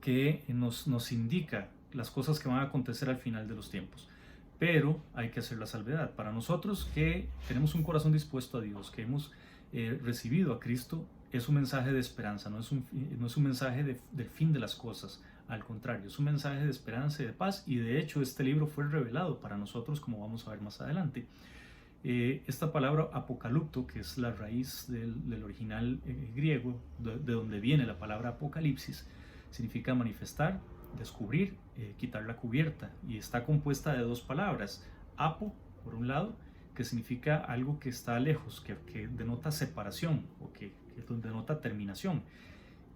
que nos indica las cosas que van a acontecer al final de los tiempos. Pero hay que hacer la salvedad. Para nosotros que tenemos un corazón dispuesto a Dios, que hemos recibido a Cristo, es un mensaje de esperanza, no es un mensaje del fin de las cosas. Al contrario, es un mensaje de esperanza y de paz, y de hecho este libro fue revelado para nosotros, como vamos a ver más adelante. Esta palabra apocalipto, que es la raíz del original griego, de donde viene la palabra apocalipsis, significa manifestar, descubrir, quitar la cubierta, y está compuesta de dos palabras: apo, por un lado, que significa algo que está lejos, que denota separación o que denota terminación,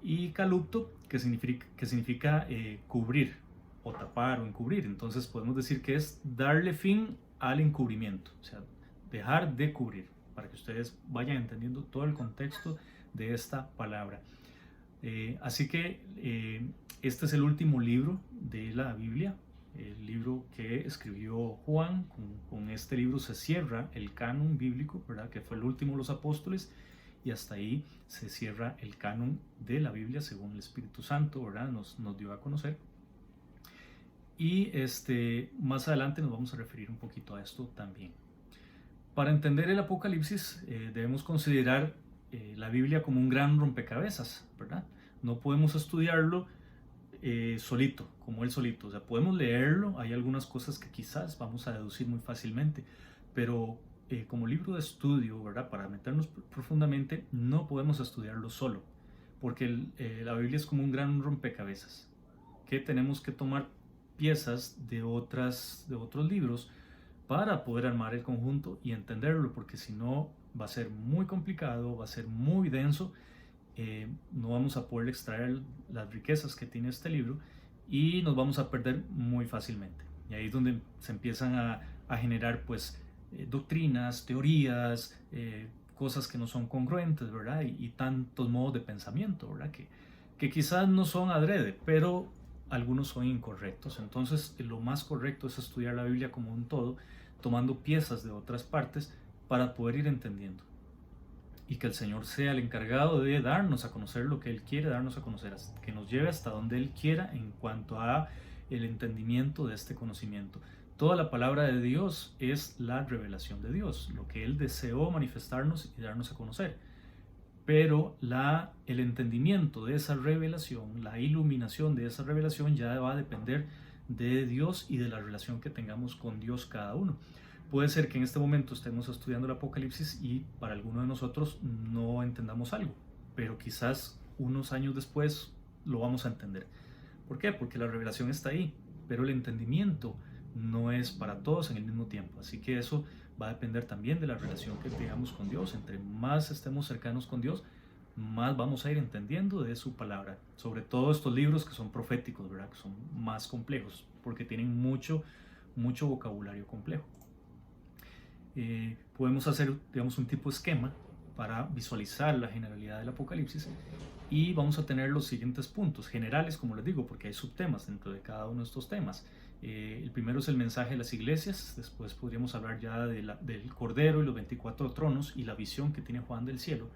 y calupto, que significa cubrir o tapar o encubrir. Entonces podemos decir que es darle fin al encubrimiento, o sea, dejar de cubrir, para que ustedes vayan entendiendo todo el contexto de esta palabra. Así que este es el último libro de la Biblia, el libro que escribió Juan. Con este libro se cierra el canon bíblico, ¿verdad? Que fue el último de los apóstoles, y hasta ahí se cierra el canon de la Biblia según el Espíritu Santo, ¿verdad? Nos dio a conocer. Y más adelante nos vamos a referir un poquito a esto también. Para entender el Apocalipsis debemos considerar la Biblia como un gran rompecabezas, ¿verdad? No podemos estudiarlo solito, como él solito. O sea, podemos leerlo, hay algunas cosas que quizás vamos a deducir muy fácilmente, pero como libro de estudio, ¿verdad? Para meternos profundamente, no podemos estudiarlo solo, porque la Biblia es como un gran rompecabezas, que tenemos que tomar piezas de otros libros para poder armar el conjunto y entenderlo, porque si no va a ser muy complicado, va a ser muy denso, no vamos a poder extraer las riquezas que tiene este libro y nos vamos a perder muy fácilmente. Y ahí es donde se empiezan a generar pues doctrinas, teorías, cosas que no son congruentes, ¿verdad? Y tantos modos de pensamiento, ¿verdad? Que quizás no son adrede, pero algunos son incorrectos. Entonces lo más correcto es estudiar la Biblia como un todo, tomando piezas de otras partes para poder ir entendiendo, y que el Señor sea el encargado de darnos a conocer lo que Él quiere darnos a conocer, que nos lleve hasta donde Él quiera en cuanto a el entendimiento de este conocimiento. Toda la palabra de Dios es la revelación de Dios, lo que Él deseó manifestarnos y darnos a conocer. Pero el entendimiento de esa revelación, la iluminación de esa revelación, ya va a depender de Dios y de la relación que tengamos con Dios cada uno. Puede ser que en este momento estemos estudiando el Apocalipsis y para alguno de nosotros no entendamos algo, pero quizás unos años después lo vamos a entender. ¿Por qué? Porque la revelación está ahí, pero el entendimiento no es para todos en el mismo tiempo. Así que eso va a depender también de la relación que tengamos con Dios. Entre más estemos cercanos con Dios, más vamos a ir entendiendo de su palabra. Sobre todo estos libros que son proféticos, ¿verdad? Que son más complejos, porque tienen mucho vocabulario complejo. Podemos hacer, digamos, un tipo de esquema para visualizar la generalidad del Apocalipsis, y vamos a tener los siguientes puntos generales, como les digo, porque hay subtemas dentro de cada uno de estos temas. El primero es el mensaje de las iglesias. Después podríamos hablar ya del Cordero y los 24 tronos y la visión que tiene Juan del cielo.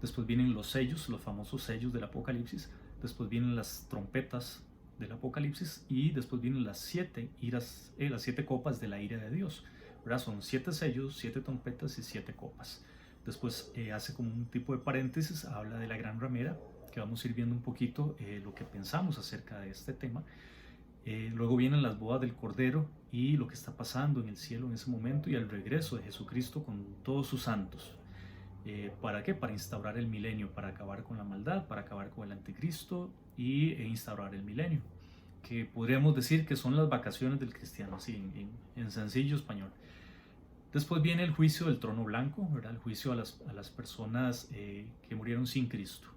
Después vienen los sellos, los famosos sellos del Apocalipsis. Después vienen las trompetas del Apocalipsis, y después vienen las 7 copas de la ira de Dios, ¿verdad? Son 7 sellos, 7 trompetas y 7 copas. Después hace como un tipo de paréntesis, habla de la gran ramera, que vamos a ir viendo un poquito lo que pensamos acerca de este tema. Luego vienen las bodas del Cordero y lo que está pasando en el cielo en ese momento, y el regreso de Jesucristo con todos sus santos. ¿Para qué? Para instaurar el milenio, para acabar con la maldad, para acabar con el anticristo e instaurar el milenio, que podríamos decir que son las vacaciones del cristiano, así en sencillo español. Después viene el juicio del trono blanco, ¿verdad? El juicio a las personas que murieron sin Cristo.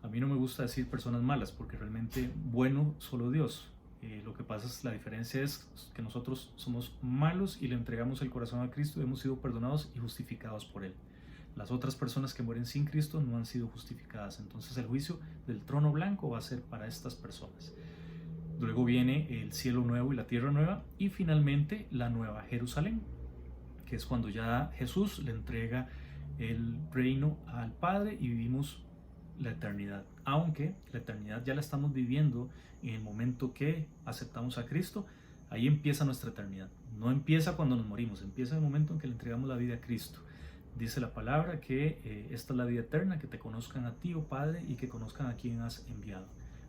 A mí no me gusta decir personas malas, porque realmente bueno solo Dios. Lo que pasa es, la diferencia es que nosotros somos malos y le entregamos el corazón a Cristo y hemos sido perdonados y justificados por Él. Las otras personas que mueren sin Cristo no han sido justificadas. Entonces el juicio del trono blanco va a ser para estas personas. Luego viene el cielo nuevo y la tierra nueva, y finalmente la nueva Jerusalén, que es cuando ya Jesús le entrega el reino al Padre y vivimos la eternidad, aunque la eternidad ya la estamos viviendo en el momento que aceptamos a Cristo. Ahí empieza nuestra eternidad. No empieza cuando nos morimos, empieza en el momento en que le entregamos la vida a Cristo. Dice la palabra que esta es la vida eterna, que te conozcan a ti, oh Padre, y que conozcan a quien has enviado.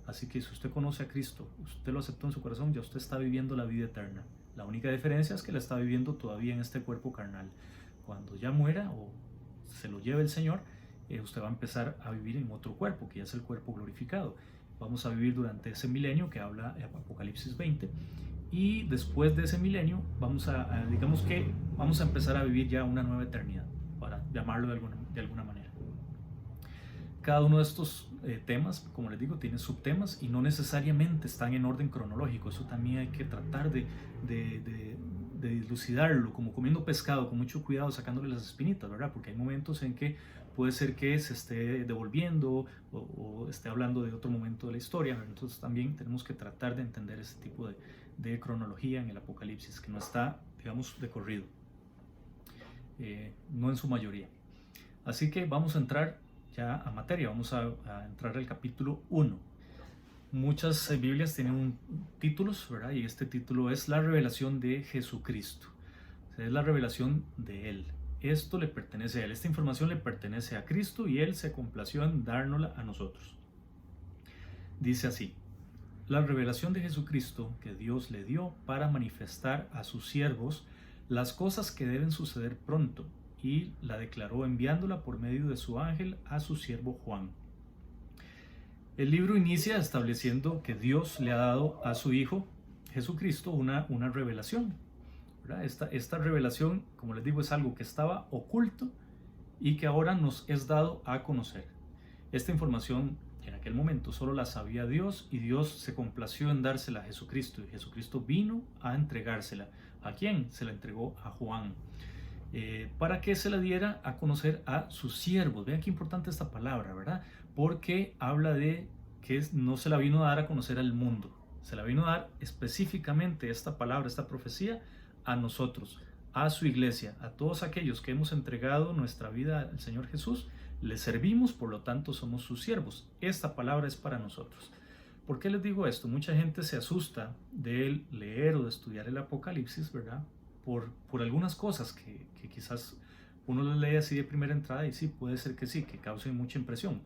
Así que si usted conoce a Cristo, usted lo aceptó en su corazón, ya usted está viviendo la vida eterna. La única diferencia es que la está viviendo todavía en este cuerpo carnal. Cuando ya muera o se lo lleve el Señor, usted va a empezar a vivir en otro cuerpo, que ya es el cuerpo glorificado. Vamos a vivir durante ese milenio que habla Apocalipsis 20, y después de ese milenio digamos que vamos a empezar a vivir ya una nueva eternidad, para llamarlo de alguna manera. Cada uno de estos temas, como les digo, tiene subtemas y no necesariamente están en orden cronológico. Eso también hay que tratar de dilucidarlo, como comiendo pescado, con mucho cuidado, sacándole las espinitas, ¿verdad? Porque hay momentos en que puede ser que se esté devolviendo o esté hablando de otro momento de la historia. Entonces también tenemos que tratar de entender ese tipo de cronología en el Apocalipsis, que no está, digamos, de corrido, no en su mayoría. Así que vamos a entrar ya a materia, vamos a entrar al capítulo 1. Muchas Biblias tienen títulos, ¿verdad? Y este título es la revelación de Jesucristo. O sea, es la revelación de Él. Esto le pertenece a Él, esta información le pertenece a Cristo y Él se complació en dárnosla a nosotros. Dice así: la revelación de Jesucristo que Dios le dio para manifestar a sus siervos las cosas que deben suceder pronto, y la declaró enviándola por medio de su ángel a su siervo Juan. El libro inicia estableciendo que Dios le ha dado a su Hijo Jesucristo una revelación, ¿verdad? Esta revelación, como les digo, es algo que estaba oculto y que ahora nos es dado a conocer. Esta información en aquel momento solo la sabía Dios, y Dios se complació en dársela a Jesucristo, y Jesucristo vino a entregársela. ¿A quién? Se la entregó a Juan, para que se la diera a conocer a sus siervos. Vean qué importante esta palabra, ¿verdad? Porque habla de que no se la vino a dar a conocer al mundo, se la vino a dar específicamente esta palabra, esta profecía, a nosotros, a su iglesia, a todos aquellos que hemos entregado nuestra vida al Señor Jesús. Le servimos, por lo tanto somos sus siervos. Esta palabra es para nosotros. ¿Por qué les digo esto? Mucha gente se asusta de leer o de estudiar el Apocalipsis, ¿verdad? Por algunas cosas que quizás uno las lee así de primera entrada, y sí, puede ser que sí, que causen mucha impresión,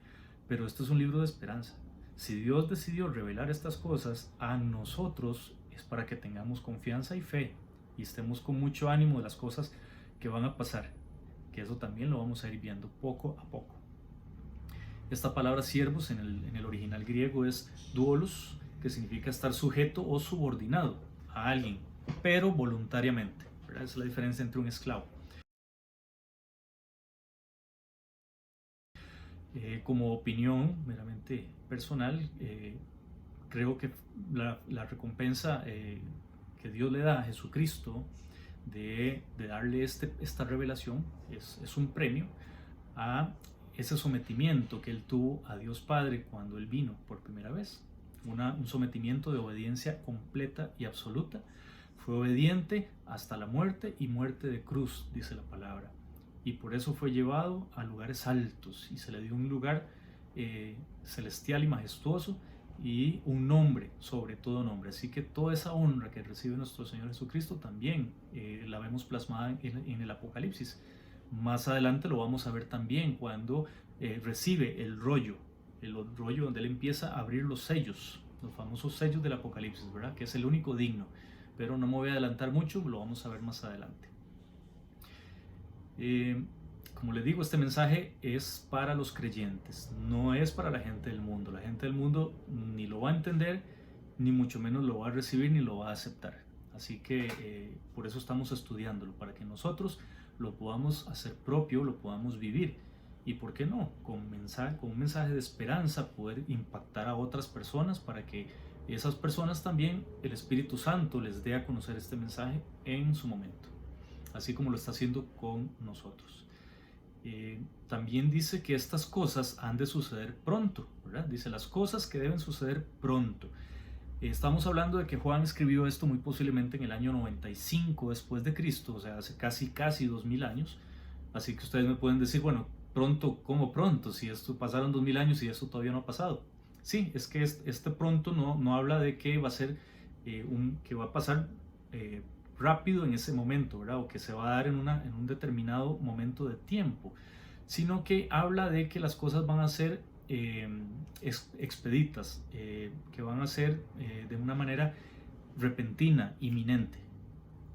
pero esto es un libro de esperanza. Si Dios decidió revelar estas cosas a nosotros, es para que tengamos confianza y fe y estemos con mucho ánimo de las cosas que van a pasar, que eso también lo vamos a ir viendo poco a poco. Esta palabra siervos en el original griego es doulos, que significa estar sujeto o subordinado a alguien, pero voluntariamente, ¿verdad? Esa es la diferencia entre un esclavo. Como opinión meramente personal, creo que la recompensa que Dios le da a Jesucristo de darle esta revelación es un premio a ese sometimiento que Él tuvo a Dios Padre cuando Él vino por primera vez. Un sometimiento de obediencia completa y absoluta. Fue obediente hasta la muerte, y muerte de cruz, dice la palabra. Y por eso fue llevado a lugares altos y se le dio un lugar celestial y majestuoso, y un nombre sobre todo nombre. Así que toda esa honra que recibe nuestro Señor Jesucristo también la vemos plasmada en el Apocalipsis. Más adelante lo vamos a ver también cuando recibe el rollo donde Él empieza a abrir los sellos, los famosos sellos del Apocalipsis, ¿verdad? Que es el único digno. Pero no me voy a adelantar mucho, lo vamos a ver más adelante. Como les digo, este mensaje es para los creyentes, no es para la gente del mundo. La gente del mundo ni lo va a entender, ni mucho menos lo va a recibir, ni lo va a aceptar. Así que por eso estamos estudiándolo, para que nosotros lo podamos hacer propio, lo podamos vivir. Y por qué no, con un mensaje de esperanza, poder impactar a otras personas, para que esas personas también el Espíritu Santo les dé a conocer este mensaje en su momento, así como lo está haciendo con nosotros. También dice que estas cosas han de suceder pronto, ¿verdad? Dice las cosas que deben suceder pronto. Estamos hablando de que Juan escribió esto muy posiblemente en el año 95 después de Cristo, o sea, hace casi 2000 años. Así que ustedes me pueden decir, bueno, pronto, ¿cómo pronto? Si esto pasaron 2000 años y esto todavía no ha pasado. Sí, es que este pronto no habla de que va a ser que va a pasar eh, rápido en ese momento, ¿verdad? O que se va a dar en un determinado momento de tiempo, sino que habla de que las cosas van a ser expeditas, que van a ser de una manera repentina, inminente.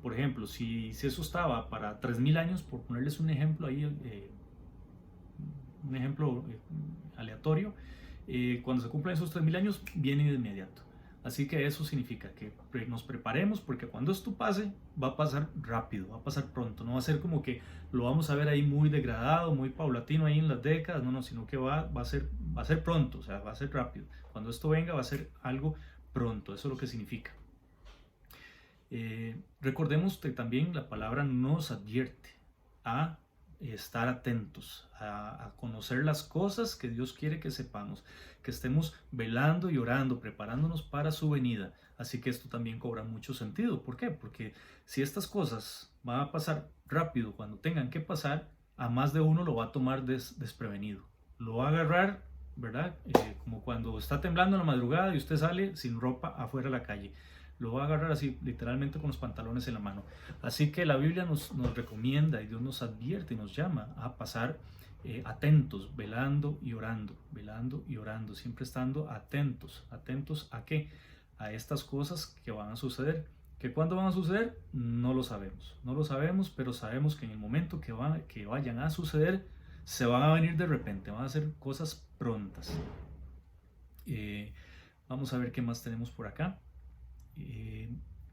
Por ejemplo, si eso estaba para 3000 años, por ponerles un ejemplo ahí, un ejemplo aleatorio, cuando se cumplan esos 3000 años, viene de inmediato. Así que eso significa que nos preparemos porque cuando esto pase, va a pasar rápido, va a pasar pronto. No va a ser como que lo vamos a ver ahí muy degradado, muy paulatino ahí en las décadas, no, sino que va a ser pronto, o sea, va a ser rápido. Cuando esto venga, va a ser algo pronto, eso es lo que significa. Recordemos que también la palabra nos advierte a estar atentos, a conocer las cosas que Dios quiere que sepamos, que estemos velando y orando, preparándonos para su venida. Así que esto también cobra mucho sentido. ¿Por qué? Porque si estas cosas van a pasar rápido cuando tengan que pasar, a más de uno lo va a tomar desprevenido. Lo va a agarrar, ¿verdad? Como cuando está temblando en la madrugada y usted sale sin ropa afuera a la calle. Lo va a agarrar así, literalmente con los pantalones en la mano. Así que la Biblia nos recomienda y Dios nos advierte y nos llama a pasar atentos, velando y orando, siempre estando atentos. ¿Atentos a qué? A estas cosas que van a suceder. ¿Que cuándo van a suceder? No lo sabemos. No lo sabemos, pero sabemos que en el momento que vayan a suceder, se van a venir de repente, van a ser cosas prontas. Vamos a ver qué más tenemos por acá.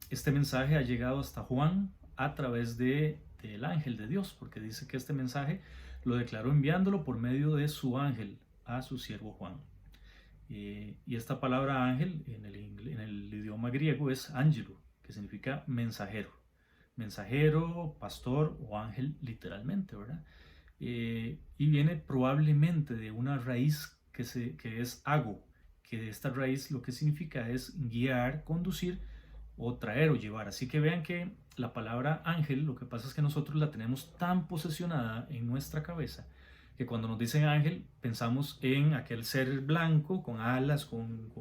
Este mensaje ha llegado hasta Juan a través del ángel de Dios, porque dice que este mensaje lo declaró enviándolo por medio de su ángel a su siervo Juan. Y esta palabra ángel en el idioma griego es ángelo, que significa mensajero. Mensajero, pastor o ángel literalmente, ¿verdad? Y viene probablemente de una raíz que es ago, que esta raíz lo que significa es guiar, conducir o traer o llevar. Así que vean que la palabra ángel, lo que pasa es que nosotros la tenemos tan posesionada en nuestra cabeza que cuando nos dicen ángel pensamos en aquel ser blanco con alas, con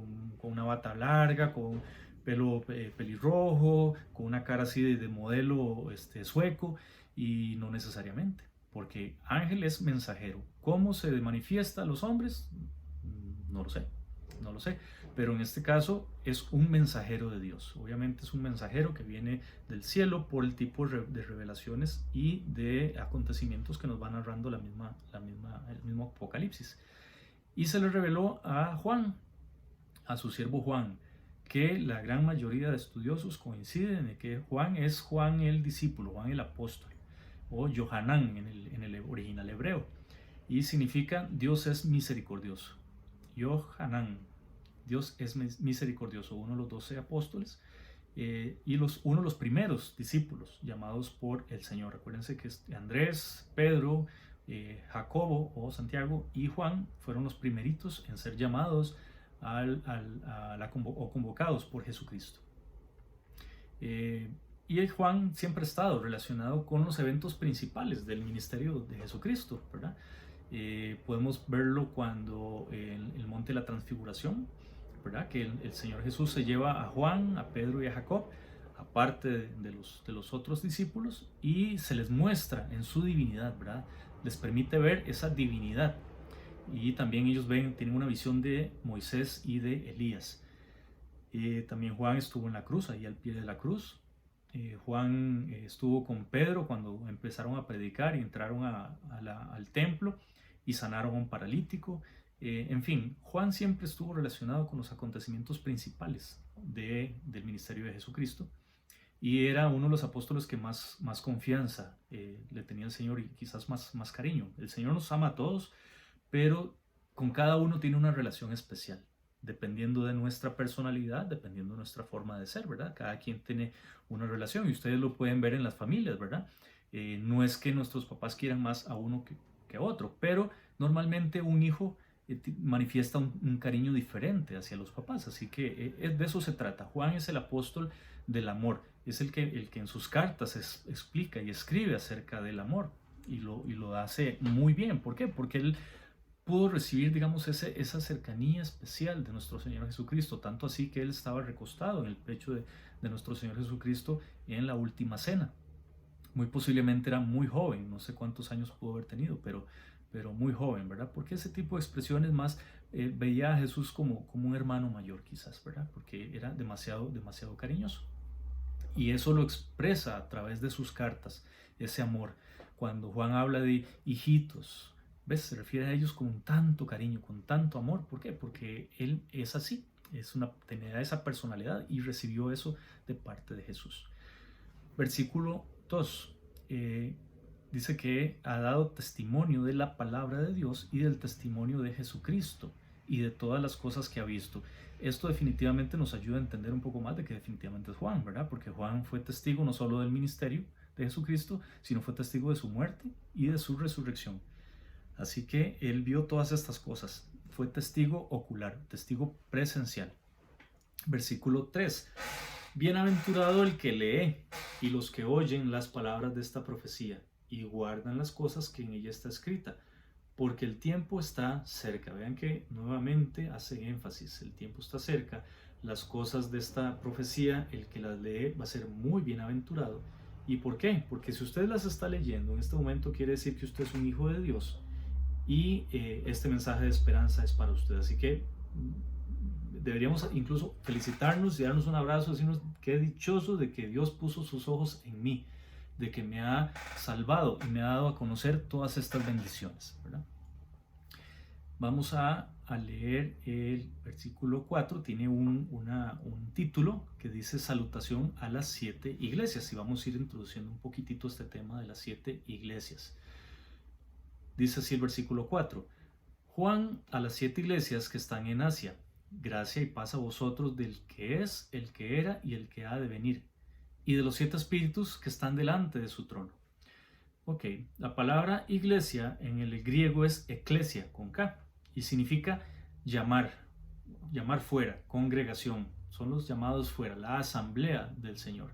una bata larga, con pelo pelirrojo, con una cara así de modelo sueco, y no necesariamente, porque ángel es mensajero. ¿Cómo se manifiesta a los hombres? No lo sé, no lo sé, pero en este caso es un mensajero de Dios. Obviamente es un mensajero que viene del cielo por el tipo de revelaciones y de acontecimientos que nos va narrando el mismo Apocalipsis. Y se le reveló a Juan, a su siervo Juan, que la gran mayoría de estudiosos coinciden en que Juan es Juan el discípulo, Juan el apóstol, o Yohanan en el original hebreo, y significa Dios es misericordioso. Yohanan, Dios es misericordioso, uno de los 12 apóstoles y uno de los primeros discípulos llamados por el Señor. Acuérdense que Andrés, Pedro, Jacobo o Santiago y Juan fueron los primeritos en ser llamados o convocados por Jesucristo. Y Juan siempre ha estado relacionado con los eventos principales del ministerio de Jesucristo, ¿verdad? Podemos verlo cuando en el monte de la transfiguración, ¿verdad? Que el Señor Jesús se lleva a Juan, a Pedro y a Jacob, aparte de los otros discípulos, y se les muestra en su divinidad, ¿verdad? Les permite ver esa divinidad. Y también ellos tienen una visión de Moisés y de Elías. También Juan estuvo en la cruz, ahí al pie de la cruz. Juan estuvo con Pedro cuando empezaron a predicar y entraron al templo y sanaron a un paralítico. En fin, Juan siempre estuvo relacionado con los acontecimientos principales del ministerio de Jesucristo y era uno de los apóstoles que más confianza le tenía al Señor y quizás más cariño. El Señor nos ama a todos, pero con cada uno tiene una relación especial, dependiendo de nuestra personalidad, dependiendo de nuestra forma de ser, ¿verdad? Cada quien tiene una relación y ustedes lo pueden ver en las familias, ¿verdad? No es que nuestros papás quieran más a uno que a otro, pero normalmente un hijo manifiesta un cariño diferente hacia los papás, así que de eso se trata. Juan es el apóstol del amor, es el que en sus cartas explica y escribe acerca del amor. y lo hace muy bien. ¿Por qué? Porque él pudo recibir, digamos, esa cercanía especial de nuestro Señor Jesucristo, tanto así que él estaba recostado en el pecho de nuestro Señor Jesucristo en la última cena. Muy posiblemente era muy joven, no sé cuántos años pudo haber tenido, pero muy joven, ¿verdad? Porque ese tipo de expresiones más veía a Jesús como un hermano mayor quizás, ¿verdad? Porque era demasiado, demasiado cariñoso. Y eso lo expresa a través de sus cartas, ese amor. Cuando Juan habla de hijitos, ¿ves? Se refiere a ellos con tanto cariño, con tanto amor. ¿Por qué? Porque él es así, tenía esa personalidad y recibió eso de parte de Jesús. Versículo 2. Dice que ha dado testimonio de la palabra de Dios y del testimonio de Jesucristo y de todas las cosas que ha visto. Esto definitivamente nos ayuda a entender un poco más de que definitivamente es Juan, ¿verdad? Porque Juan fue testigo no solo del ministerio de Jesucristo, sino fue testigo de su muerte y de su resurrección. Así que él vio todas estas cosas. Fue testigo ocular, testigo presencial. Versículo 3. Bienaventurado el que lee y los que oyen las palabras de esta profecía y guardan las cosas que en ella está escrita, porque el tiempo está cerca. Vean que nuevamente hace énfasis, el tiempo está cerca. Las cosas de esta profecía, el que las lee va a ser muy bienaventurado. ¿Y por qué? Porque si usted las está leyendo en este momento, quiere decir que usted es un hijo de Dios y este mensaje de esperanza es para usted. Así que deberíamos incluso felicitarnos y darnos un abrazo, decirnos qué dichoso de que Dios puso sus ojos en mí, de que me ha salvado y me ha dado a conocer todas estas bendiciones, ¿verdad? Vamos a leer el versículo 4, tiene un título que dice salutación a las 7 iglesias, y vamos a ir introduciendo un poquitito este tema de las 7 iglesias. Dice así el versículo 4, Juan a las 7 iglesias que están en Asia, gracia y paz a vosotros del que es, el que era y el que ha de venir, y de los 7 espíritus que están delante de su trono. Ok, la palabra iglesia en el griego es eclesia con K y significa llamar fuera, congregación, son los llamados fuera, la asamblea del Señor.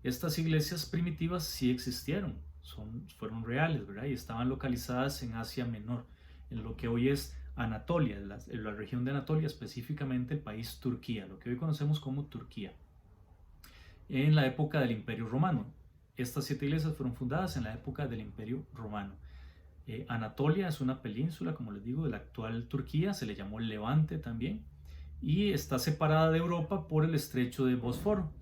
Estas iglesias primitivas sí existieron, fueron reales, ¿verdad? Y estaban localizadas en Asia Menor, en lo que hoy es Anatolia, en la región de Anatolia, específicamente el país Turquía, lo que hoy conocemos como Turquía, en la época del Imperio Romano. Estas 7 iglesias fueron fundadas en la época del Imperio Romano. Anatolia es una península, como les digo, de la actual Turquía, se le llamó Levante también, y está separada de Europa por el estrecho de Bósforo.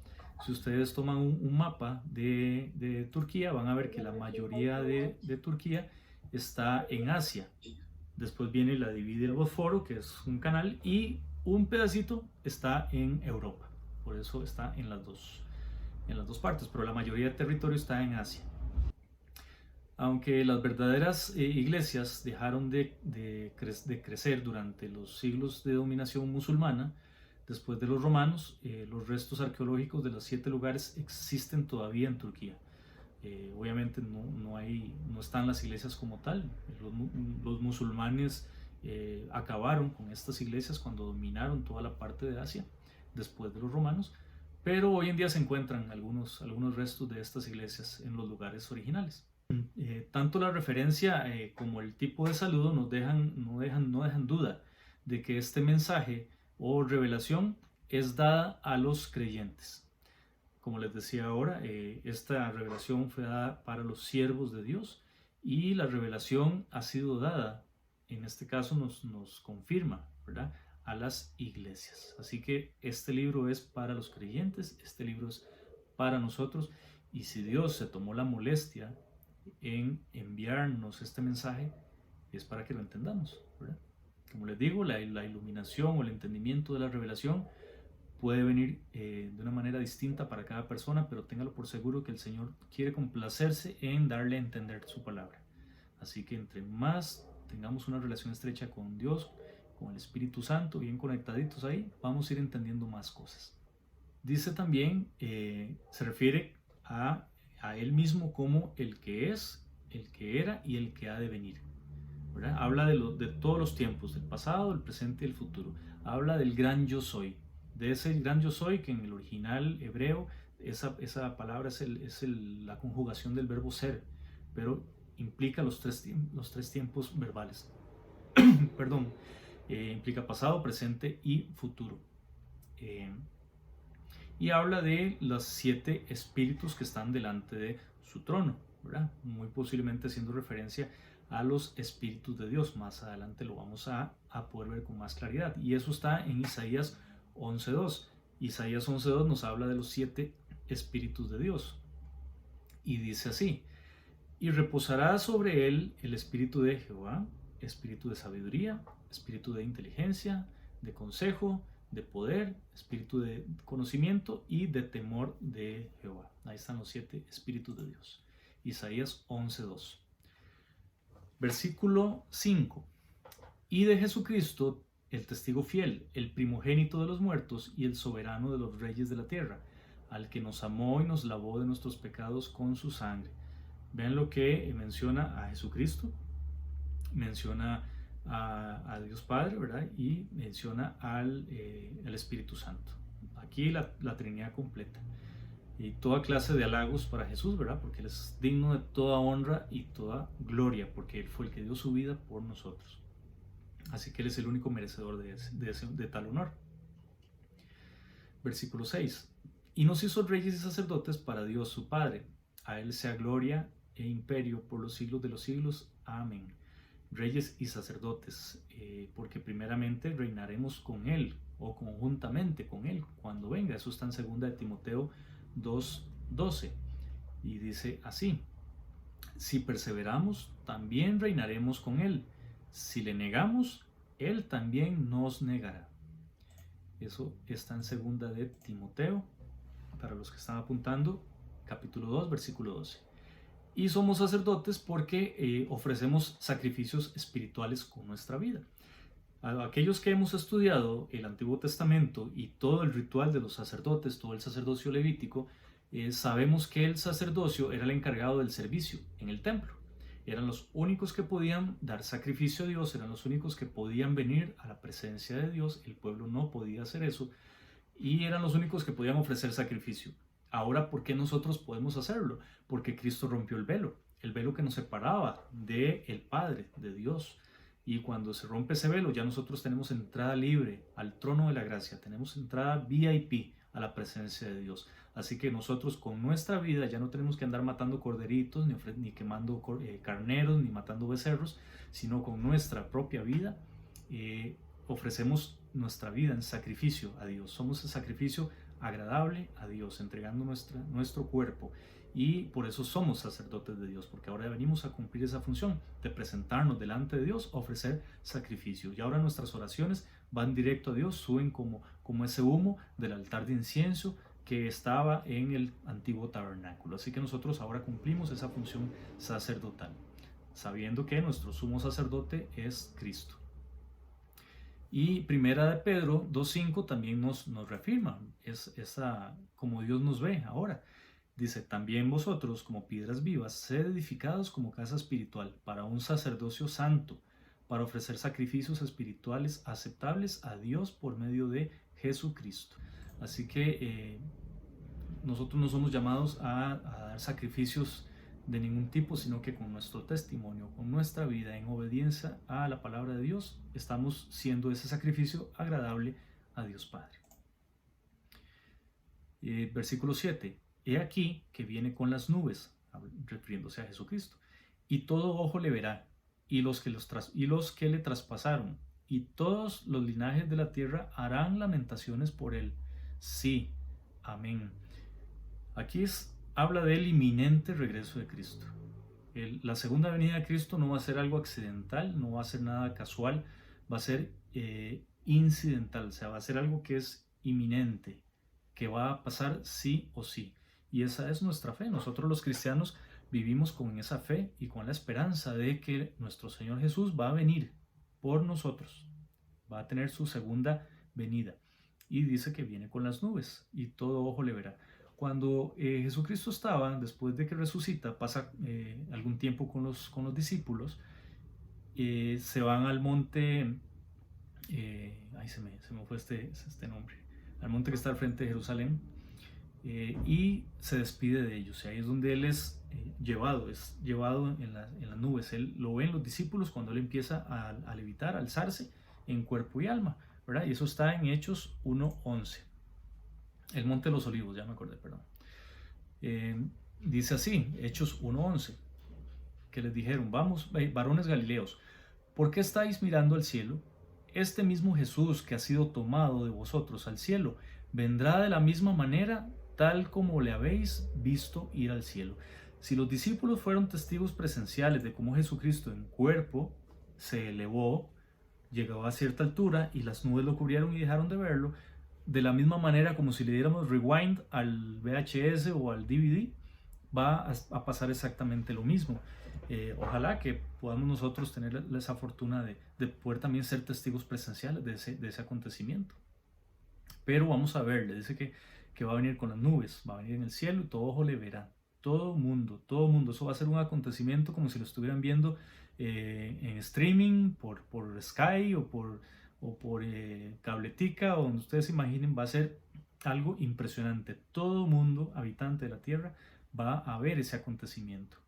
Si ustedes toman un mapa de Turquía, van a ver que la mayoría de Turquía está en Asia. Después viene la divide el Bósforo, que es un canal, y un pedacito está en Europa. Por eso está en las dos partes, pero la mayoría del territorio está en Asia. Aunque las verdaderas iglesias dejaron de crecer durante los siglos de dominación musulmana, después de los romanos, los restos arqueológicos de los 7 lugares existen todavía en Turquía. Obviamente no están las iglesias como tal. Los musulmanes acabaron con estas iglesias cuando dominaron toda la parte de Asia después de los romanos, pero hoy en día se encuentran algunos restos de estas iglesias en los lugares originales. Tanto la referencia como el tipo de saludo no dejan duda de que este mensaje o revelación es dada a los creyentes. Como les decía ahora, esta revelación fue dada para los siervos de Dios y la revelación ha sido dada, en este caso nos confirma, ¿verdad?, a las iglesias. Así que este libro es para los creyentes, este libro es para nosotros, y si Dios se tomó la molestia en enviarnos este mensaje, es para que lo entendamos, ¿verdad? Como les digo, la iluminación o el entendimiento de la revelación puede venir de una manera distinta para cada persona, pero téngalo por seguro que el Señor quiere complacerse en darle a entender su palabra. Así que entre más tengamos una relación estrecha con Dios, con el Espíritu Santo, bien conectaditos ahí, vamos a ir entendiendo más cosas. Dice también, se refiere a Él mismo como el que es, el que era y el que ha de venir, ¿verdad? Habla de todos los tiempos, del pasado, el presente y el futuro. Habla del gran yo soy, de ese gran yo soy que en el original hebreo esa palabra es la conjugación del verbo ser, pero implica los tres tiempos verbales. Perdón, implica pasado, presente y futuro. Y habla de los 7 espíritus que están delante de su trono, ¿verdad? Muy posiblemente haciendo referencia a los espíritus de Dios. Más adelante lo vamos a poder ver con más claridad. Y eso está en Isaías 11.2. Isaías 11.2 nos habla de los 7 espíritus de Dios. Y dice así: y reposará sobre él el espíritu de Jehová, espíritu de sabiduría, espíritu de inteligencia, de consejo, de poder, espíritu de conocimiento y de temor de Jehová. Ahí están los 7 espíritus de Dios. Isaías 11.2. Versículo 5. Y de Jesucristo, el testigo fiel, el primogénito de los muertos y el soberano de los reyes de la tierra, al que nos amó y nos lavó de nuestros pecados con su sangre. Vean lo que menciona a Jesucristo, menciona a Dios Padre, ¿verdad? Y menciona al Espíritu Santo. Aquí la Trinidad completa. Y toda clase de halagos para Jesús, ¿verdad? Porque Él es digno de toda honra y toda gloria, porque Él fue el que dio su vida por nosotros. Así que Él es el único merecedor de tal honor. Versículo 6. Y nos hizo reyes y sacerdotes para Dios su Padre. A Él sea gloria e imperio por los siglos de los siglos. Amén. Reyes y sacerdotes, porque primeramente reinaremos con Él o conjuntamente con Él cuando venga. Eso está en 2 de Timoteo 2:12 y dice así: si perseveramos, también reinaremos con Él. Si le negamos, Él también nos negará. Eso está en 2 de Timoteo, para los que están apuntando, capítulo 2, versículo 12. Y somos sacerdotes porque ofrecemos sacrificios espirituales con nuestra vida. A aquellos que hemos estudiado el Antiguo Testamento y todo el ritual de los sacerdotes, todo el sacerdocio levítico, sabemos que el sacerdocio era el encargado del servicio en el templo. Eran los únicos que podían dar sacrificio a Dios, eran los únicos que podían venir a la presencia de Dios. El pueblo no podía hacer eso y eran los únicos que podían ofrecer sacrificio. Ahora, ¿por qué nosotros podemos hacerlo? Porque Cristo rompió el velo que nos separaba del Padre, de Dios. Y cuando se rompe ese velo, ya nosotros tenemos entrada libre al trono de la gracia, tenemos entrada VIP a la presencia de Dios. Así que nosotros con nuestra vida ya no tenemos que andar matando corderitos, ni quemando carneros, ni matando becerros, sino con nuestra propia vida ofrecemos nuestra vida en sacrificio a Dios. Somos el sacrificio agradable a Dios, entregando nuestro cuerpo. Y por eso somos sacerdotes de Dios, porque ahora venimos a cumplir esa función de presentarnos delante de Dios, ofrecer sacrificio. Y ahora nuestras oraciones van directo a Dios, suben como ese humo del altar de incienso que estaba en el antiguo tabernáculo. Así que nosotros ahora cumplimos esa función sacerdotal, sabiendo que nuestro sumo sacerdote es Cristo. Y Primera de Pedro 2.5 también nos reafirma esa como Dios nos ve ahora. Dice: también vosotros, como piedras vivas, sed edificados como casa espiritual para un sacerdocio santo, para ofrecer sacrificios espirituales aceptables a Dios por medio de Jesucristo. Así que nosotros no somos llamados a dar sacrificios de ningún tipo, sino que con nuestro testimonio, con nuestra vida en obediencia a la palabra de Dios, estamos siendo ese sacrificio agradable a Dios Padre. Versículo 7. He aquí que viene con las nubes, refiriéndose a Jesucristo, y todo ojo le verá, y los que le traspasaron, y todos los linajes de la tierra harán lamentaciones por él. Sí, amén. Aquí habla del inminente regreso de Cristo. La segunda venida de Cristo no va a ser algo accidental, no va a ser nada casual, va a ser incidental, o sea, va a ser algo que es inminente, que va a pasar sí o sí. Y esa es nuestra fe. Nosotros los cristianos vivimos con esa fe y con la esperanza de que nuestro Señor Jesús va a venir por nosotros, va a tener su segunda venida. Y dice que viene con las nubes y todo ojo le verá. Cuando Jesucristo estaba, después de que resucita, pasa algún tiempo con los discípulos, se van al monte, se me fue este nombre, al monte que está al frente de Jerusalén, y se despide de ellos. Y ahí es donde Él les es llevado en las nubes. Él lo ven los discípulos cuando él empieza a levitar, a alzarse en cuerpo y alma, ¿verdad? Y eso está en Hechos 1:11. El Monte de los Olivos, ya me acordé, perdón. Dice así, Hechos 1:11, que les dijeron: vamos, varones galileos, ¿por qué estáis mirando al cielo? Este mismo Jesús que ha sido tomado de vosotros al cielo, vendrá de la misma manera, tal como le habéis visto ir al cielo. Si los discípulos fueron testigos presenciales de cómo Jesucristo en cuerpo se elevó, llegó a cierta altura y las nubes lo cubrieron y dejaron de verlo, de la misma manera como si le diéramos rewind al VHS o al DVD, va a pasar exactamente lo mismo. Ojalá que podamos nosotros tener esa fortuna de poder también ser testigos presenciales de ese acontecimiento. Pero vamos a ver, le dice que va a venir con las nubes, va a venir en el cielo y todo ojo le verá. Todo mundo, eso va a ser un acontecimiento como si lo estuvieran viendo en streaming, por Sky o por Cabletica, o donde ustedes se imaginen. Va a ser algo impresionante. Todo mundo, habitante de la tierra, va a ver ese acontecimiento.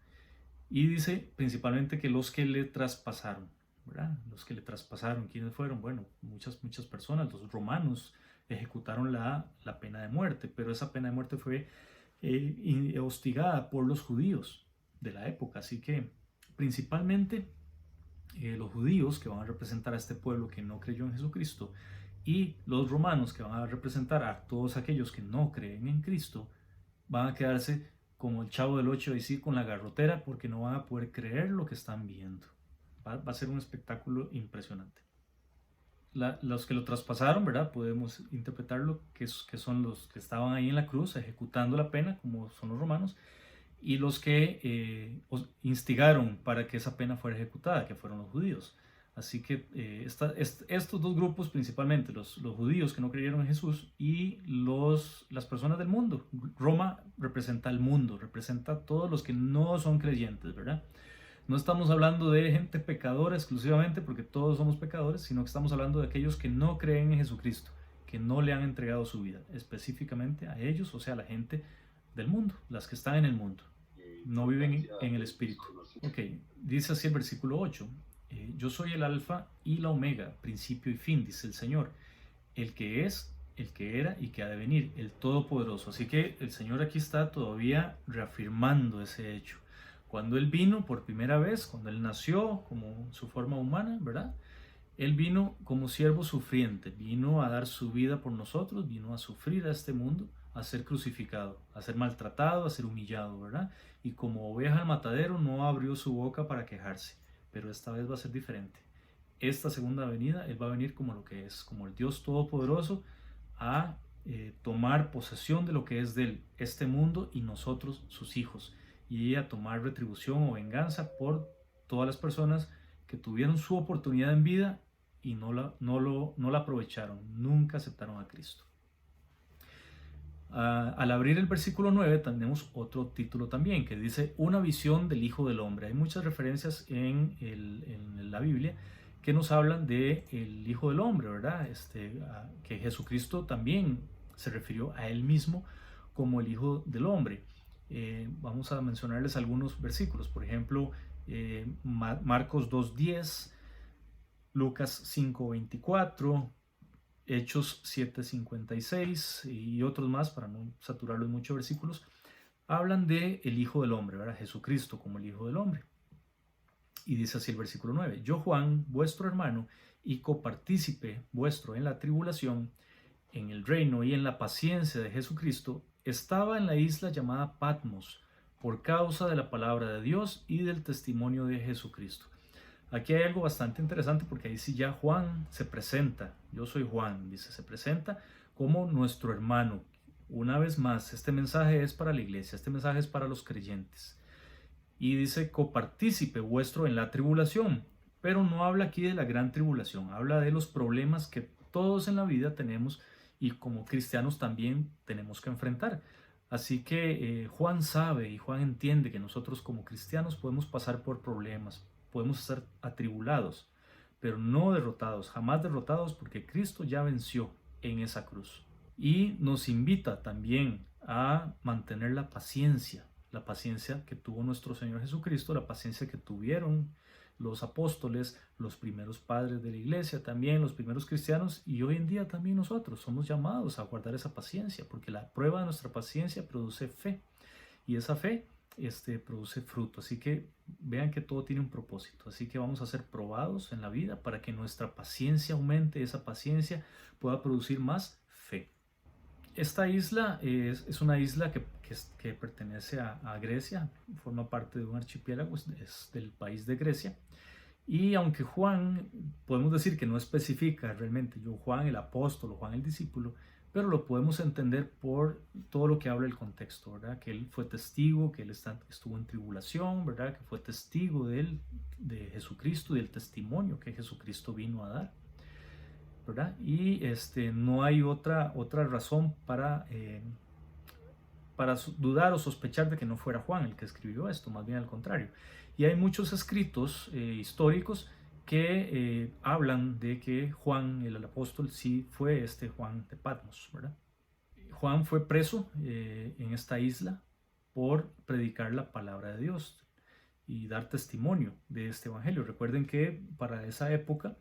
Y dice principalmente que los que le traspasaron, ¿verdad? Los que le traspasaron, ¿quiénes fueron? Bueno, muchas personas. Los romanos ejecutaron la pena de muerte, pero esa pena de muerte fue hostigada por los judíos de la época. Así que principalmente los judíos, que van a representar a este pueblo que no creyó en Jesucristo, y los romanos, que van a representar a todos aquellos que no creen en Cristo, van a quedarse como el Chavo del Ocho, decir, con la garrotera, porque no van a poder creer lo que están viendo. Va a ser un espectáculo impresionante. Los que lo traspasaron, ¿verdad? Podemos interpretarlo que son los que estaban ahí en la cruz ejecutando la pena, como son los romanos, y los que instigaron para que esa pena fuera ejecutada, que fueron los judíos. Así que estos dos grupos, principalmente los judíos que no creyeron en Jesús y las personas del mundo. Roma representa al mundo, representa a todos los que no son creyentes, ¿verdad? No estamos hablando de gente pecadora exclusivamente, porque todos somos pecadores, sino que estamos hablando de aquellos que no creen en Jesucristo, que no le han entregado su vida, específicamente a ellos, o sea, la gente del mundo, las que están en el mundo, no viven en el Espíritu. Ok, dice así el versículo 8. Yo soy el alfa y la omega, principio y fin, dice el Señor, el que es, el que era y que ha de venir, el Todopoderoso. Así que el Señor aquí está todavía reafirmando ese hecho. Cuando Él vino por primera vez, cuando Él nació como su forma humana, ¿verdad? Él vino como siervo sufriente, vino a dar su vida por nosotros, vino a sufrir a este mundo, a ser crucificado, a ser maltratado, a ser humillado, ¿verdad? Y como oveja al matadero no abrió su boca para quejarse, pero esta vez va a ser diferente. Esta segunda venida, Él va a venir como lo que es, como el Dios Todopoderoso, a tomar posesión de lo que es de Él, este mundo y nosotros, sus hijos, y a tomar retribución o venganza por todas las personas que tuvieron su oportunidad en vida y no la aprovecharon, nunca aceptaron a Cristo. Al abrir el versículo 9 tenemos otro título también que dice una visión del Hijo del Hombre. Hay muchas referencias en la Biblia que nos hablan del Hijo del Hombre, ¿verdad? Que Jesucristo también se refirió a Él mismo como el Hijo del Hombre. Vamos a mencionarles algunos versículos, por ejemplo, Marcos 2:10, Lucas 5:24, Hechos 7:56 y otros más, para no saturarlos mucho versículos, hablan de el Hijo del Hombre, ¿verdad? Jesucristo como el Hijo del Hombre. Y dice así el versículo 9, yo Juan, vuestro hermano y copartícipe vuestro en la tribulación, en el reino y en la paciencia de Jesucristo, estaba en la isla llamada Patmos por causa de la palabra de Dios y del testimonio de Jesucristo. Aquí hay algo bastante interesante porque ahí sí ya Juan se presenta, yo soy Juan, dice, se presenta como nuestro hermano. Una vez más, este mensaje es para la iglesia, este mensaje es para los creyentes. Y dice, copartícipe vuestro en la tribulación, pero no habla aquí de la gran tribulación, habla de los problemas que todos en la vida tenemos y como cristianos también tenemos que enfrentar. Así que Juan sabe y Juan entiende que nosotros como cristianos podemos pasar por problemas, podemos estar atribulados, pero no derrotados, jamás derrotados, porque Cristo ya venció en esa cruz. Y nos invita también a mantener la paciencia, la paciencia que tuvo nuestro Señor Jesucristo, la paciencia que tuvieron los apóstoles, los primeros padres de la iglesia, también los primeros cristianos, y hoy en día también nosotros somos llamados a guardar esa paciencia, porque la prueba de nuestra paciencia produce fe, y esa fe produce fruto. Así que vean que todo tiene un propósito. Así que vamos a ser probados en la vida para que nuestra paciencia aumente, esa paciencia pueda producir más fe. Esta isla es una isla que pertenece a Grecia, forma parte de un archipiélago, es del país de Grecia. Y aunque Juan, podemos decir que no especifica realmente yo Juan el apóstol o Juan el discípulo, pero lo podemos entender por todo lo que habla el contexto, ¿verdad? Que él fue testigo, que él estuvo en tribulación, ¿verdad? Que fue testigo de Jesucristo y del testimonio que Jesucristo vino a dar, ¿verdad? Y no hay otra razón para dudar o sospechar de que no fuera Juan el que escribió esto, más bien al contrario. Y hay muchos escritos históricos que hablan de que Juan, el apóstol, sí fue Juan de Patmos, ¿verdad? Juan fue preso en esta isla por predicar la palabra de Dios y dar testimonio de este evangelio. Recuerden que para esa época,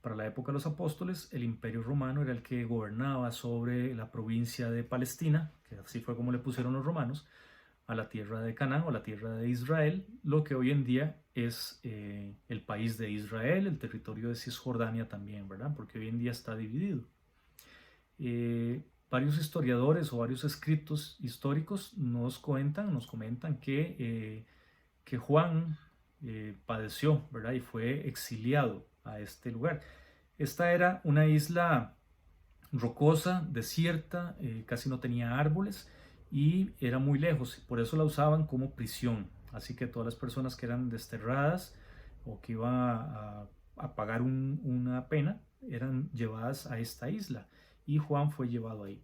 para la época de los apóstoles, el imperio romano era el que gobernaba sobre la provincia de Palestina, que así fue como le pusieron los romanos, a la tierra de Canaán o la tierra de Israel, lo que hoy en día es el país de Israel, el territorio de Cisjordania también, ¿verdad? Porque hoy en día está dividido. Varios historiadores o varios escritos históricos nos comentan que Juan padeció, ¿verdad? Y fue exiliado a este lugar. Esta era una isla rocosa, desierta, casi no tenía árboles y era muy lejos, por eso la usaban como prisión. Así que todas las personas que eran desterradas o que iban a pagar una pena eran llevadas a esta isla y Juan fue llevado ahí.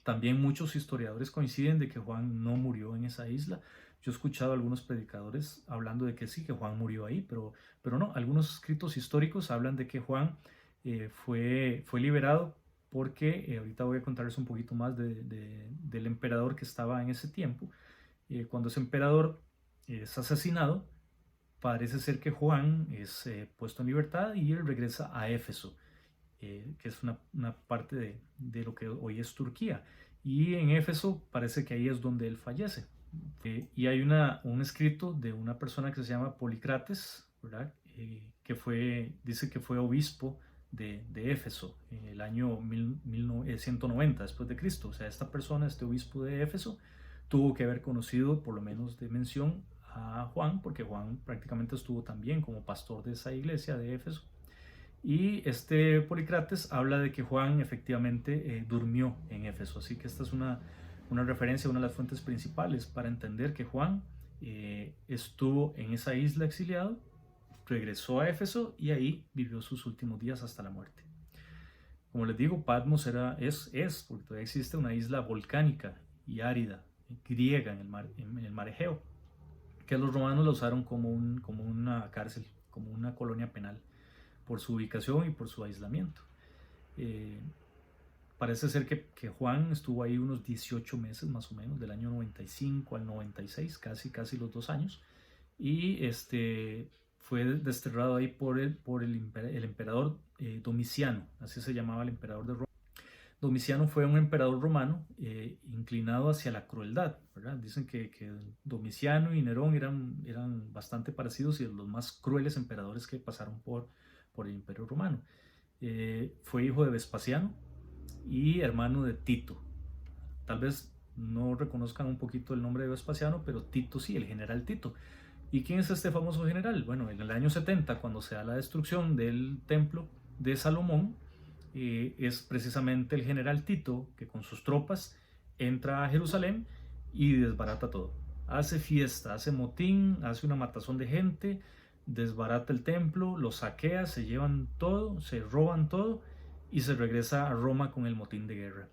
También muchos historiadores coinciden de que Juan no murió en esa isla. Yo he escuchado a algunos predicadores hablando de que sí, que Juan murió ahí, pero no, algunos escritos históricos hablan de que Juan fue liberado porque, ahorita voy a contarles un poquito más del emperador que estaba en ese tiempo. Cuando ese emperador es asesinado, parece ser que Juan es puesto en libertad y él regresa a Éfeso, que es una parte de lo que hoy es Turquía. Y en Éfeso parece que ahí es donde él fallece. Y hay un escrito de una persona que se llama Polícrates, ¿verdad? Dice que fue obispo de Éfeso en el año 190 después de Cristo. O sea, esta persona, este obispo de Éfeso, tuvo que haber conocido, por lo menos de mención, a Juan, porque Juan prácticamente estuvo también como pastor de esa iglesia de Éfeso. Y este Polícrates habla de que Juan efectivamente durmió en Éfeso. Así que esta es una referencia, una de las fuentes principales para entender que Juan estuvo en esa isla exiliado, regresó a Éfeso y ahí vivió sus últimos días hasta la muerte. Como les digo, Patmos porque todavía existe, una isla volcánica y árida, griega en el mar Egeo, que los romanos la usaron como una cárcel, como una colonia penal, por su ubicación y por su aislamiento. Parece ser que Juan estuvo ahí unos 18 meses más o menos, del año 95 al 96, casi los 2 años, y fue desterrado ahí por el emperador Domiciano, así se llamaba el emperador de Roma. Domiciano fue un emperador romano inclinado hacia la crueldad, ¿verdad? Dicen que Domiciano y Nerón eran bastante parecidos y los más crueles emperadores que pasaron por el imperio romano. Fue hijo de Vespasiano y hermano de Tito. Tal vez no reconozcan un poquito el nombre de Vespasiano, pero Tito sí, el general Tito. ¿Y quién es este famoso general? Bueno, en el año 70, cuando se da la destrucción del templo de Salomón, es precisamente el general Tito que con sus tropas entra a Jerusalén y desbarata todo. Hace fiesta, hace motín, hace una matazón de gente, desbarata el templo, lo saquea, se llevan todo, se roban todo y se regresa a Roma con el motín de guerra.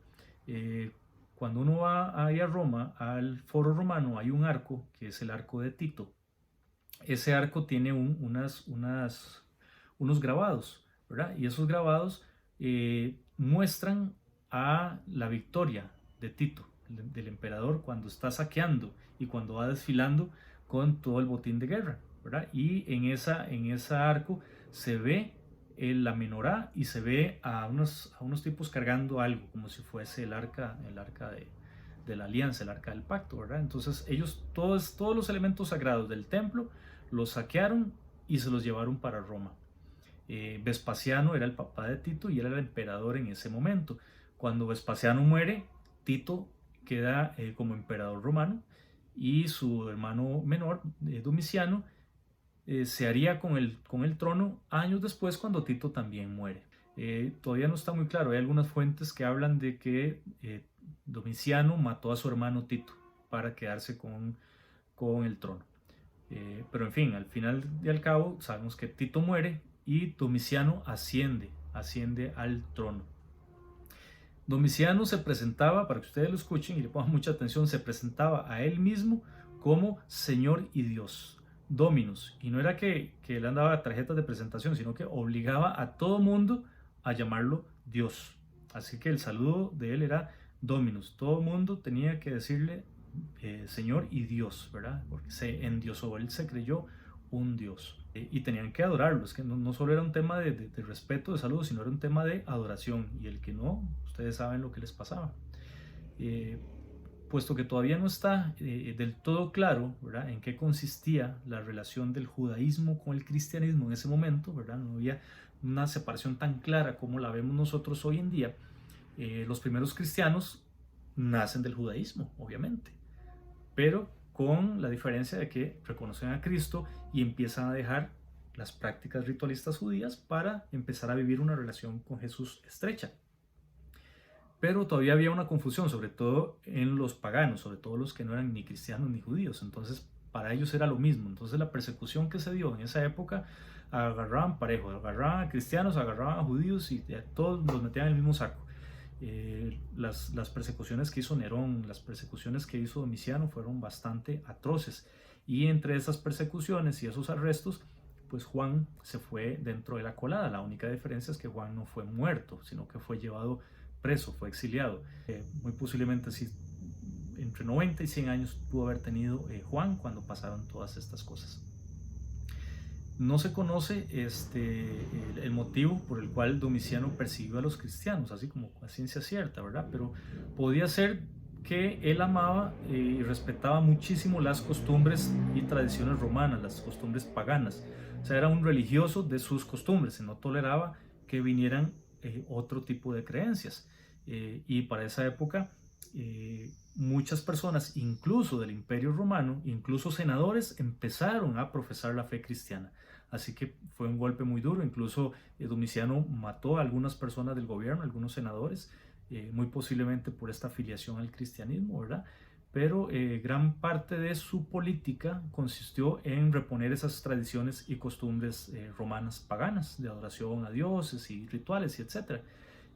Cuando uno va ahí a Roma, al Foro Romano, hay un arco que es el arco de Tito. Ese arco tiene unos grabados, ¿verdad? Y esos grabados muestran a la victoria de Tito, del emperador cuando está saqueando y cuando va desfilando con todo el botín de guerra, ¿verdad? Y en esa arco se ve la menorá y se ve a unos tipos cargando algo, como si fuese el arca de la alianza, el arca del pacto, ¿verdad? Entonces ellos, todos los elementos sagrados del templo, los saquearon y se los llevaron para Roma. Vespasiano era el papá de Tito y él era el emperador en ese momento. Cuando Vespasiano muere, Tito queda como emperador romano y su hermano menor, Domiciano, se haría con el trono años después cuando Tito también muere. Todavía no está muy claro, hay algunas fuentes que hablan de que Domiciano mató a su hermano Tito para quedarse con el trono. Pero en fin, al final y al cabo sabemos que Tito muere y Domiciano asciende al trono. Domiciano se presentaba, para que ustedes lo escuchen y le pongan mucha atención, se presentaba a él mismo como Señor y Dios, Dominus. Y no era que él andaba tarjetas de presentación, sino que obligaba a todo mundo a llamarlo Dios. Así que el saludo de él era Dominus. Todo mundo tenía que decirle Señor y Dios, ¿verdad? Porque se endiosó, él se creyó un Dios. Y tenían que adorarlo, es que no solo era un tema de respeto, de saludo, sino era un tema de adoración. Y el que no, ustedes saben lo que les pasaba. Puesto que todavía no está del todo claro, ¿verdad?, en qué consistía la relación del judaísmo con el cristianismo en ese momento, ¿verdad? No había una separación tan clara como la vemos nosotros hoy en día. Los primeros cristianos nacen del judaísmo, obviamente, pero con la diferencia de que reconocen a Cristo y empiezan a dejar las prácticas ritualistas judías para empezar a vivir una relación con Jesús estrecha. Pero todavía había una confusión, sobre todo en los paganos, sobre todo los que no eran ni cristianos ni judíos. Entonces, para ellos era lo mismo. Entonces, la persecución que se dio en esa época, agarraban parejo, agarraban a cristianos, agarraban a judíos y a todos los metían en el mismo saco. Las persecuciones que hizo Nerón, las persecuciones que hizo Domiciano fueron bastante atroces. Y entre esas persecuciones y esos arrestos, pues Juan se fue dentro de la colada. La única diferencia es que Juan no fue muerto, sino que fue llevado preso, fue exiliado. Muy posiblemente sí, entre 90 y 100 años pudo haber tenido Juan cuando pasaron todas estas cosas. No se conoce el motivo por el cual Domiciano persiguió a los cristianos, así como a ciencia cierta, ¿verdad? Pero podía ser que él amaba y respetaba muchísimo las costumbres y tradiciones romanas, las costumbres paganas. O sea, era un religioso de sus costumbres, no toleraba que vinieran otro tipo de creencias. Y para esa época, muchas personas, incluso del Imperio Romano, incluso senadores, empezaron a profesar la fe cristiana. Así que fue un golpe muy duro. Incluso Domiciano mató a algunas personas del gobierno, algunos senadores, muy posiblemente por esta afiliación al cristianismo, ¿verdad? Pero gran parte de su política consistió en reponer esas tradiciones y costumbres romanas paganas de adoración a dioses y rituales y etc.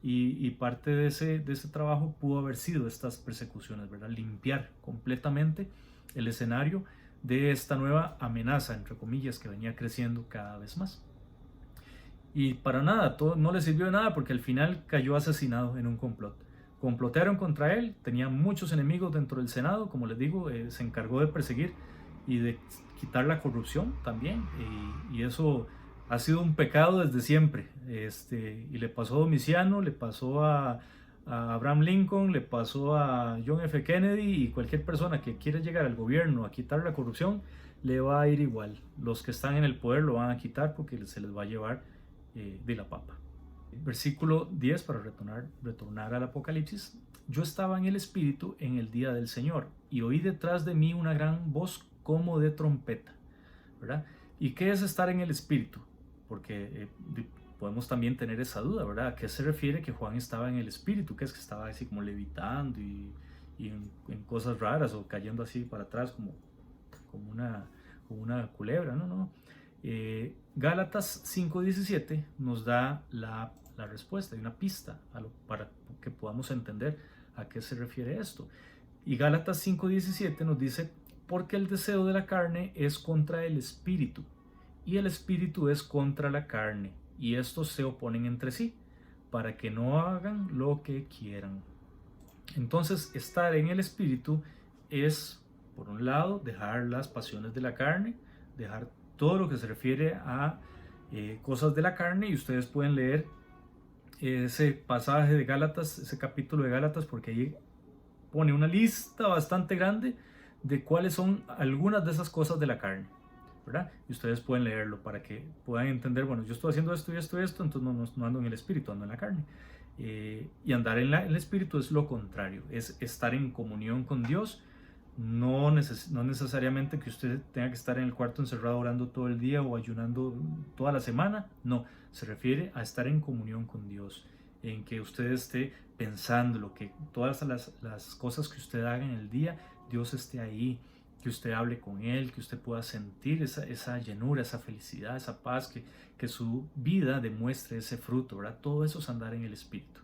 Y parte de ese trabajo pudo haber sido estas persecuciones, ¿verdad? Limpiar completamente el escenario de esta nueva amenaza, entre comillas, que venía creciendo cada vez más. Y para nada, no le sirvió de nada porque al final cayó asesinado en un complot. Complotearon contra él, tenía muchos enemigos dentro del Senado, como les digo, se encargó de perseguir y de quitar la corrupción también, y eso ha sido un pecado desde siempre. Y le pasó a Domiciano, le pasó a Abraham Lincoln, le pasó a John F. Kennedy, y cualquier persona que quiera llegar al gobierno a quitar la corrupción, le va a ir igual. Los que están en el poder lo van a quitar porque se les va a llevar de la papa. Versículo 10, para retornar al Apocalipsis. Yo estaba en el Espíritu en el día del Señor, y oí detrás de mí una gran voz como de trompeta, ¿verdad? ¿Y qué es estar en el Espíritu? Porque podemos también tener esa duda, ¿verdad? ¿A qué se refiere que Juan estaba en el Espíritu? ¿Qué es que estaba así como levitando y en cosas raras, o cayendo así para atrás como una culebra? No. Gálatas 5:17 nos da la respuesta y una pista para que podamos entender a qué se refiere esto. Y Gálatas 5:17 nos dice: porque el deseo de la carne es contra el espíritu, y el espíritu es contra la carne, y estos se oponen entre sí, para que no hagan lo que quieran. Entonces, estar en el Espíritu es, por un lado, dejar las pasiones de la carne, dejar todo lo que se refiere a cosas de la carne, y ustedes pueden leer ese pasaje de Gálatas, ese capítulo de Gálatas, porque ahí pone una lista bastante grande de cuáles son algunas de esas cosas de la carne, ¿verdad? Y ustedes pueden leerlo para que puedan entender, bueno, yo estoy haciendo esto y esto y esto, entonces no ando en el espíritu, ando en la carne. Y andar en el espíritu es lo contrario, es estar en comunión con Dios. No necesariamente que usted tenga que estar en el cuarto encerrado orando todo el día o ayunando toda la semana. No, se refiere a estar en comunión con Dios, en que usted esté pensando lo que todas las cosas que usted haga en el día, Dios esté ahí, que usted hable con Él, que usted pueda sentir esa llenura, esa felicidad, esa paz, que su vida demuestre ese fruto, ¿verdad? Todo eso es andar en el Espíritu.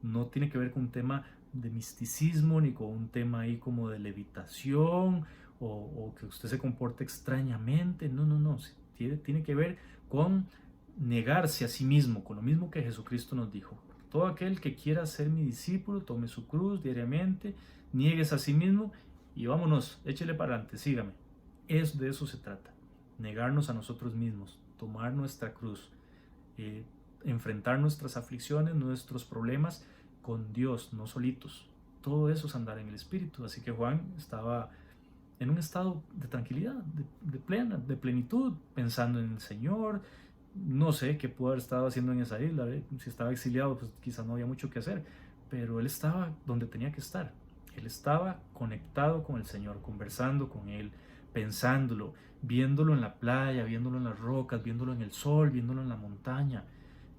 No tiene que ver con un tema de misticismo ni con un tema ahí como de levitación o que usted se comporte extrañamente. No, no, no. Tiene que ver con negarse a sí mismo, con lo mismo que Jesucristo nos dijo. Todo aquel que quiera ser mi discípulo, tome su cruz diariamente, niegues a sí mismo y vámonos, échele para adelante, sígame. De eso se trata. Negarnos a nosotros mismos, tomar nuestra cruz, eh, enfrentar nuestras aflicciones, nuestros problemas con Dios, no solitos. Todo eso es andar en el Espíritu. Así que Juan estaba en un estado de tranquilidad, de plenitud, pensando en el Señor. No sé qué pudo haber estado haciendo en esa isla. Si estaba exiliado, pues quizá no había mucho que hacer. Pero él estaba donde tenía que estar. Él estaba conectado con el Señor, conversando con Él, pensándolo, viéndolo en la playa, viéndolo en las rocas, viéndolo en el sol, viéndolo en la montaña,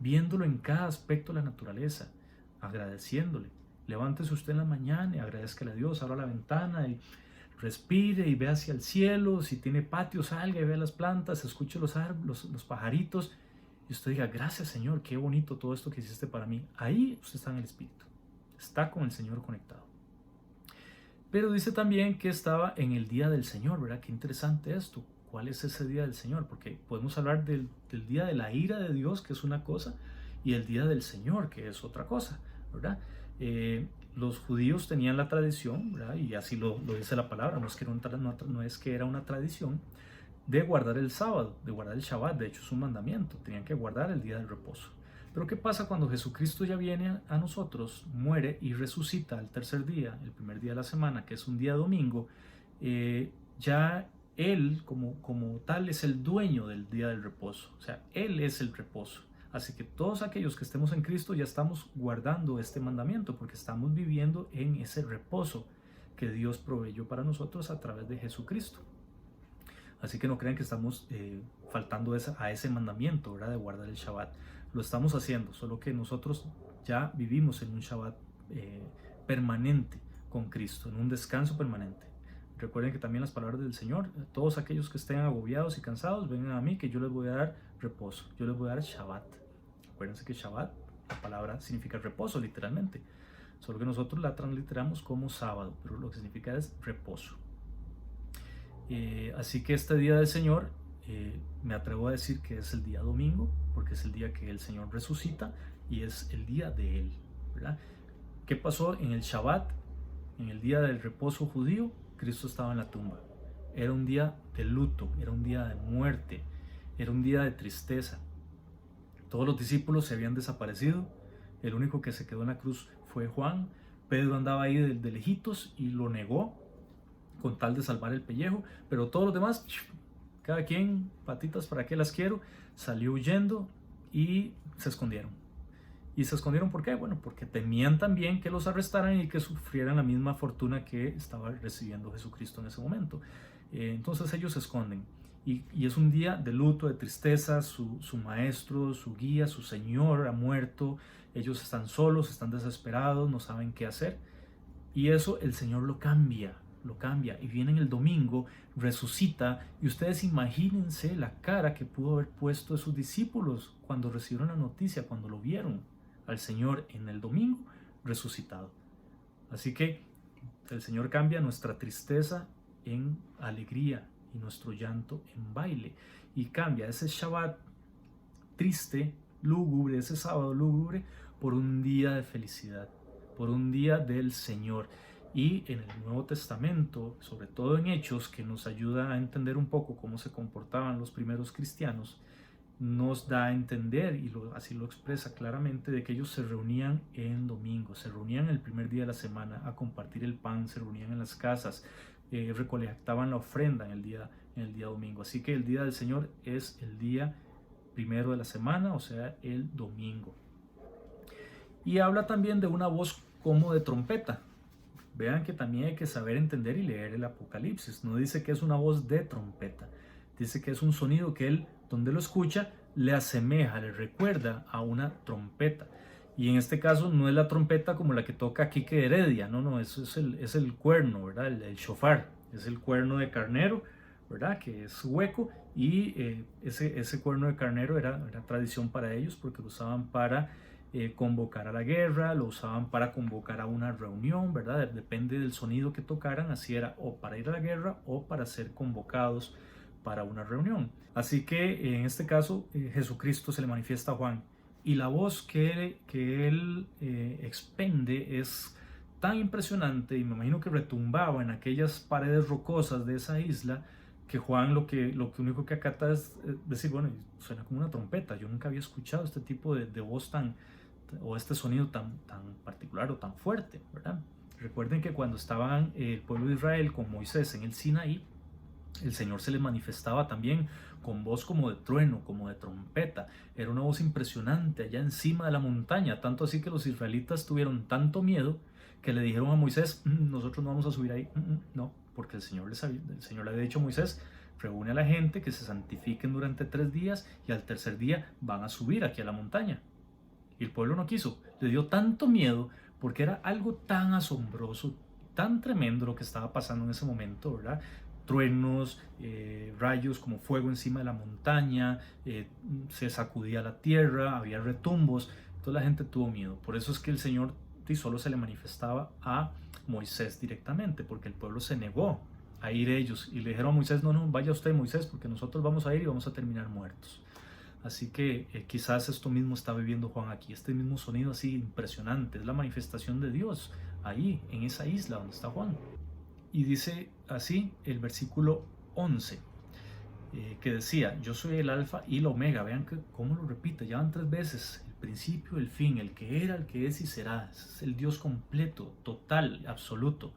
viéndolo en cada aspecto de la naturaleza, agradeciéndole. Levántese usted en la mañana y agradezcale a Dios, abra la ventana y respire y ve hacia el cielo. Si tiene patio, salga y vea las plantas, escuche los pajaritos y usted diga, gracias Señor, qué bonito todo esto que hiciste para mí. Ahí usted está en el Espíritu, está con el Señor conectado. Pero dice también que estaba en el día del Señor, ¿verdad? Qué interesante esto. ¿Cuál es ese día del Señor? Porque podemos hablar del día de la ira de Dios, que es una cosa, y el día del Señor, que es otra cosa, ¿verdad? Los judíos tenían la tradición, ¿verdad? Y así lo dice la palabra, no es que era una tradición de guardar el sábado, de guardar el Shabbat. De hecho es un mandamiento, tenían que guardar el día del reposo. Pero ¿qué pasa cuando Jesucristo ya viene a nosotros, muere y resucita al tercer día, el primer día de la semana, que es un día domingo? Ya Él como tal es el dueño del día del reposo, o sea, Él es el reposo. Así que todos aquellos que estemos en Cristo ya estamos guardando este mandamiento porque estamos viviendo en ese reposo que Dios proveyó para nosotros a través de Jesucristo. Así que no crean que estamos faltando a ese mandamiento, ¿verdad? De guardar el Shabbat. Lo estamos haciendo, solo que nosotros ya vivimos en un Shabbat permanente con Cristo, en un descanso permanente. Recuerden que también las palabras del Señor, todos aquellos que estén agobiados y cansados, vengan a mí que yo les voy a dar reposo, yo les voy a dar Shabbat. Acuérdense que Shabbat, la palabra significa reposo literalmente, solo que nosotros la transliteramos como sábado, pero lo que significa es reposo. Así que este día del Señor, me atrevo a decir que es el día domingo, porque es el día que el Señor resucita y es el día de Él, ¿verdad? ¿Qué pasó en el Shabbat? En el día del reposo judío, Cristo estaba en la tumba. Era un día de luto, era un día de muerte, era un día de tristeza. Todos los discípulos se habían desaparecido, el único que se quedó en la cruz fue Juan. Pedro andaba ahí de lejitos y lo negó con tal de salvar el pellejo, pero todos los demás, cada quien, patitas, ¿para qué las quiero? Salió huyendo y se escondieron. ¿Y se escondieron por qué? Bueno, porque temían también que los arrestaran y que sufrieran la misma fortuna que estaba recibiendo Jesucristo en ese momento. Entonces ellos se esconden. Y es un día de luto, de tristeza. Su maestro, su guía, su Señor ha muerto. Ellos están solos, están desesperados, no saben qué hacer. Y eso el Señor lo cambia. Y viene en el domingo, resucita, y ustedes imagínense la cara que pudo haber puesto sus discípulos cuando recibieron la noticia, cuando lo vieron al Señor en el domingo resucitado. Así que el Señor cambia nuestra tristeza en alegría y nuestro llanto en baile, y cambia ese Shabbat triste, lúgubre, ese sábado lúgubre, por un día de felicidad, por un día del Señor. Y en el Nuevo Testamento, sobre todo en Hechos, que nos ayuda a entender un poco cómo se comportaban los primeros cristianos, nos da a entender, y así lo expresa claramente, de que ellos se reunían en domingo, se reunían el primer día de la semana a compartir el pan, se reunían en las casas, recolectaban la ofrenda en el día domingo. Así que el día del Señor es el día primero de la semana, o sea, el domingo. Y habla también de una voz como de trompeta. Vean que también hay que saber entender y leer el Apocalipsis. No dice que es una voz de trompeta, dice que es un sonido que él, donde lo escucha, le asemeja, le recuerda a una trompeta. Y en este caso no es la trompeta como la que toca Quique Heredia, no, eso es el cuerno, ¿verdad? El shofar, es el cuerno de carnero, ¿verdad? Que es hueco, y ese cuerno de carnero era tradición para ellos porque lo usaban para convocar a la guerra, lo usaban para convocar a una reunión, ¿verdad? Depende del sonido que tocaran, así era, o para ir a la guerra o para ser convocados para una reunión. Así que en este caso Jesucristo se le manifiesta a Juan, y la voz que él expende es tan impresionante, y me imagino que retumbaba en aquellas paredes rocosas de esa isla, que Juan lo único que acata es decir, bueno, suena como una trompeta. Yo nunca había escuchado este tipo de voz o este sonido tan particular o tan fuerte, ¿verdad? Recuerden que cuando estaban el pueblo de Israel con Moisés en el Sinaí, el Señor se les manifestaba también con voz como de trueno, como de trompeta. Era una voz impresionante allá encima de la montaña, tanto así que los israelitas tuvieron tanto miedo que le dijeron a Moisés, nosotros no vamos a subir ahí, no, porque el Señor le había dicho a Moisés, reúne a la gente, que se santifiquen durante 3 días, y al tercer día van a subir aquí a la montaña. Y el pueblo no quiso, le dio tanto miedo, porque era algo tan asombroso, tan tremendo lo que estaba pasando en ese momento, ¿verdad? Truenos, rayos como fuego encima de la montaña, se sacudía la tierra, había retumbos, toda la gente tuvo miedo. Por eso es que el Señor solo se le manifestaba a Moisés directamente, porque el pueblo se negó a ir ellos, y le dijeron a Moisés, no, vaya usted, Moisés, porque nosotros vamos a ir y vamos a terminar muertos. Así que quizás esto mismo está viviendo Juan aquí, este mismo sonido así impresionante, es la manifestación de Dios ahí, en esa isla donde está Juan. Y dice así el versículo 11, que decía, yo soy el alfa y la omega. Vean cómo lo repite, ya van 3 veces, el principio, el fin, el que era, el que es y será. Es el Dios completo, total, absoluto.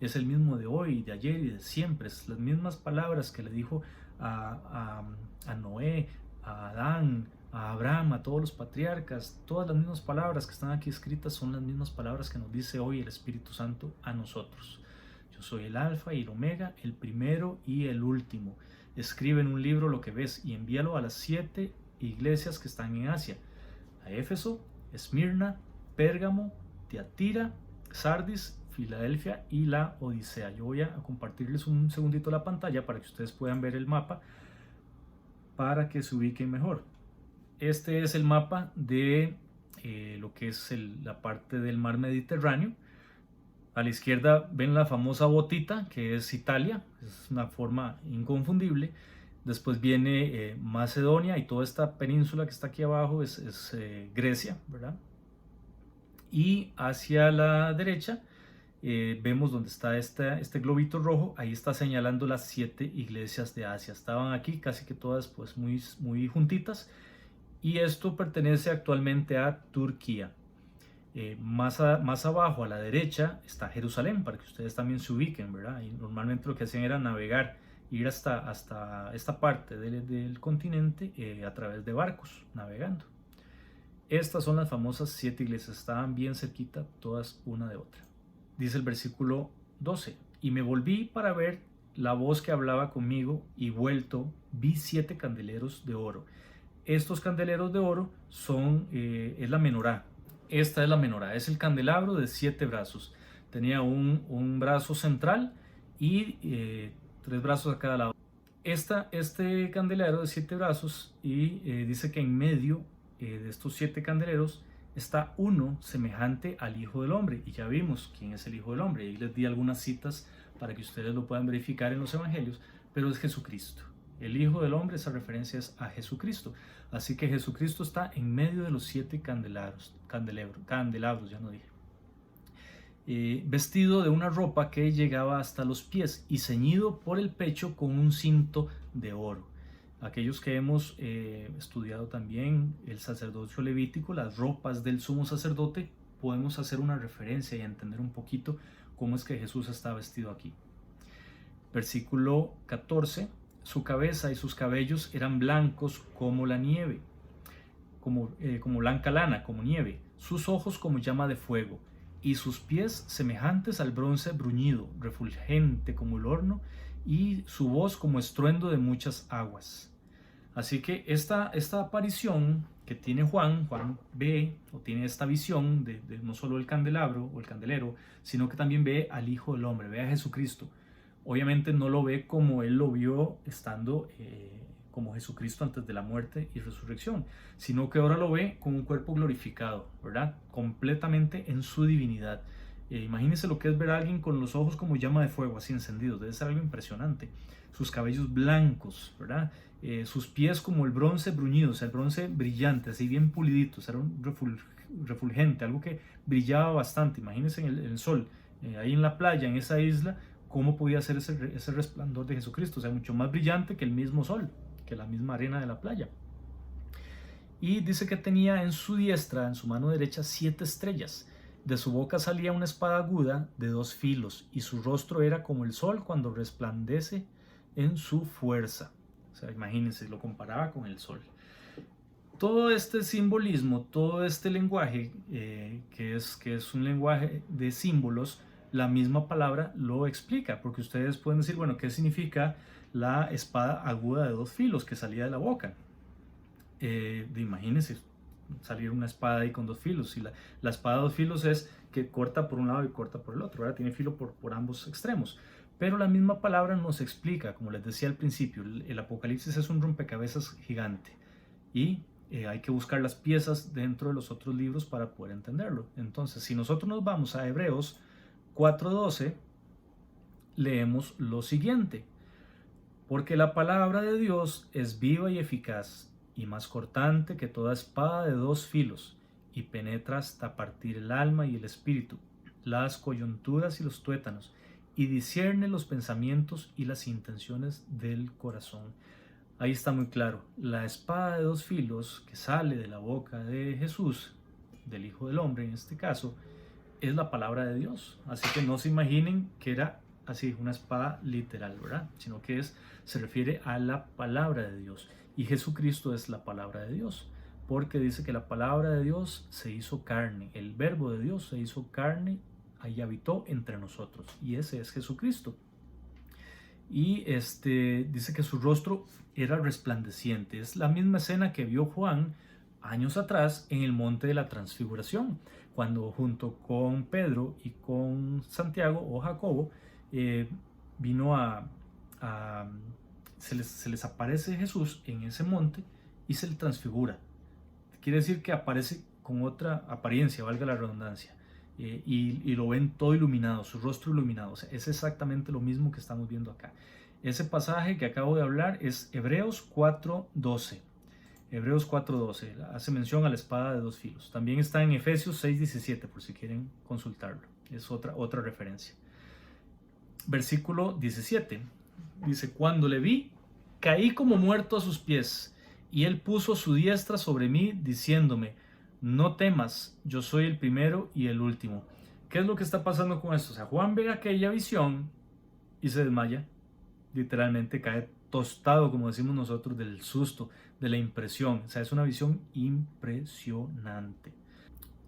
Es el mismo de hoy, de ayer y de siempre. Es las mismas palabras que le dijo a Noé, a Adán, a Abraham, a todos los patriarcas. Todas las mismas palabras que están aquí escritas son las mismas palabras que nos dice hoy el Espíritu Santo a nosotros. Yo soy el alfa y el omega, el primero y el último. Escribe en un libro lo que ves y envíalo a las 7 iglesias que están en Asia: a Éfeso, Esmirna, Pérgamo, Tiatira, Sardis, Filadelfia y la Odisea. Yo voy a compartirles un segundito la pantalla para que ustedes puedan ver el mapa, para que se ubiquen mejor. Este es el mapa de lo que es la parte del mar Mediterráneo. A la izquierda ven la famosa botita, que es Italia, es una forma inconfundible. Después viene Macedonia, y toda esta península que está aquí abajo es Grecia, ¿verdad? Y hacia la derecha vemos donde está este globito rojo, ahí está señalando las 7 iglesias de Asia. Estaban aquí casi que todas pues muy juntitas, y esto pertenece actualmente a Turquía. Más abajo a la derecha está Jerusalén, para que ustedes también se ubiquen, ¿verdad? Y normalmente lo que hacían era navegar, ir hasta esta parte del continente a través de barcos, navegando. Estas son las famosas 7 iglesias, estaban bien cerquita todas una de otra. Dice el versículo 12, y me volví para ver la voz que hablaba conmigo, y vuelto vi 7 candeleros de oro. Estos candeleros de oro es la menorá. Esta es la menorá, es el candelabro de 7 brazos. Tenía un brazo central y 3 brazos a cada lado. Este candelero de 7 brazos, y dice que en medio de estos 7 candeleros está uno semejante al Hijo del Hombre. Y ya vimos quién es el Hijo del Hombre. Y les di algunas citas para que ustedes lo puedan verificar en los evangelios, pero es Jesucristo. El Hijo del Hombre, esa referencia es a Jesucristo. Así que Jesucristo está en medio de los 7 candelabros, ya no dije. vestido de una ropa que llegaba hasta los pies y ceñido por el pecho con un cinto de oro. Aquellos que hemos estudiado también el sacerdocio levítico, las ropas del sumo sacerdote, podemos hacer una referencia y entender un poquito cómo es que Jesús está vestido aquí. Versículo 14, su cabeza y sus cabellos eran blancos como la nieve, como blanca lana, como nieve, sus ojos como llama de fuego, y sus pies semejantes al bronce bruñido, refulgente como el horno, y su voz como estruendo de muchas aguas. Así que esta aparición que tiene Juan ve o tiene esta visión de no solo el candelabro o el candelero, sino que también ve al Hijo del Hombre, ve a Jesucristo. Obviamente no lo ve como él lo vio estando como Jesucristo antes de la muerte y resurrección, sino que ahora lo ve con un cuerpo glorificado, ¿verdad? Completamente en su divinidad. Imagínense lo que es ver a alguien con los ojos como llama de fuego, así encendidos, debe ser algo impresionante. Sus cabellos blancos, ¿verdad? Sus pies como el bronce bruñido, o sea, el bronce brillante, así bien pulidito, o sea, era un refulgente, algo que brillaba bastante. Imagínense en el sol, ahí en la playa, en esa isla, cómo podía ser ese resplandor de Jesucristo, o sea, mucho más brillante que el mismo sol, que la misma arena de la playa. Y dice que tenía en su diestra, en su mano derecha, 7 estrellas. De su boca salía una espada aguda de 2 filos, y su rostro era como el sol cuando resplandece en su fuerza. O sea, imagínense, lo comparaba con el sol. Todo este simbolismo, todo este lenguaje, que es un lenguaje de símbolos, la misma palabra lo explica, porque ustedes pueden decir, bueno, ¿qué significa la espada aguda de 2 filos que salía de la boca? Imagínense salir una espada ahí con 2 filos. Y la espada de 2 filos es que corta por un lado y corta por el otro, ¿verdad? Tiene filo por ambos extremos. Pero la misma palabra nos explica, como les decía al principio, el Apocalipsis es un rompecabezas gigante y hay que buscar las piezas dentro de los otros libros para poder entenderlo. Entonces, si nosotros nos vamos a Hebreos 4:12, leemos lo siguiente: porque la palabra de Dios es viva y eficaz, y más cortante que toda espada de 2 filos, y penetra hasta partir el alma y el espíritu, las coyunturas y los tuétanos, y discierne los pensamientos y las intenciones del corazón. Ahí está muy claro, la espada de 2 filos que sale de la boca de Jesús, del Hijo del Hombre en este caso, es la palabra de Dios. Así que no se imaginen que era así una espada literal, ¿verdad? Sino que se refiere a la palabra de Dios. Y Jesucristo es la palabra de Dios, porque dice que la palabra de Dios se hizo carne, el verbo de Dios se hizo carne y habitó entre nosotros, y ese es Jesucristo. Y dice que su rostro era resplandeciente. Es la misma escena que vio Juan años atrás en el monte de la transfiguración, cuando junto con Pedro y con Santiago o Jacobo se les aparece Jesús en ese monte y se le transfigura. Quiere decir que aparece con otra apariencia, valga la redundancia, y lo ven todo iluminado, su rostro iluminado. O sea, es exactamente lo mismo que estamos viendo acá. Ese pasaje que acabo de hablar es Hebreos 4:12. Hebreos 4:12 hace mención a la espada de 2 filos. También está en Efesios 6:17 por si quieren consultarlo. Es otra referencia. Versículo 17 dice: cuando le vi, caí como muerto a sus pies, y él puso su diestra sobre mí, diciéndome: no temas, yo soy el primero y el último. ¿Qué es lo que está pasando con esto? O sea, Juan ve aquella visión y se desmaya. Literalmente cae tostado, como decimos nosotros, del susto, de la impresión. O sea, es una visión impresionante.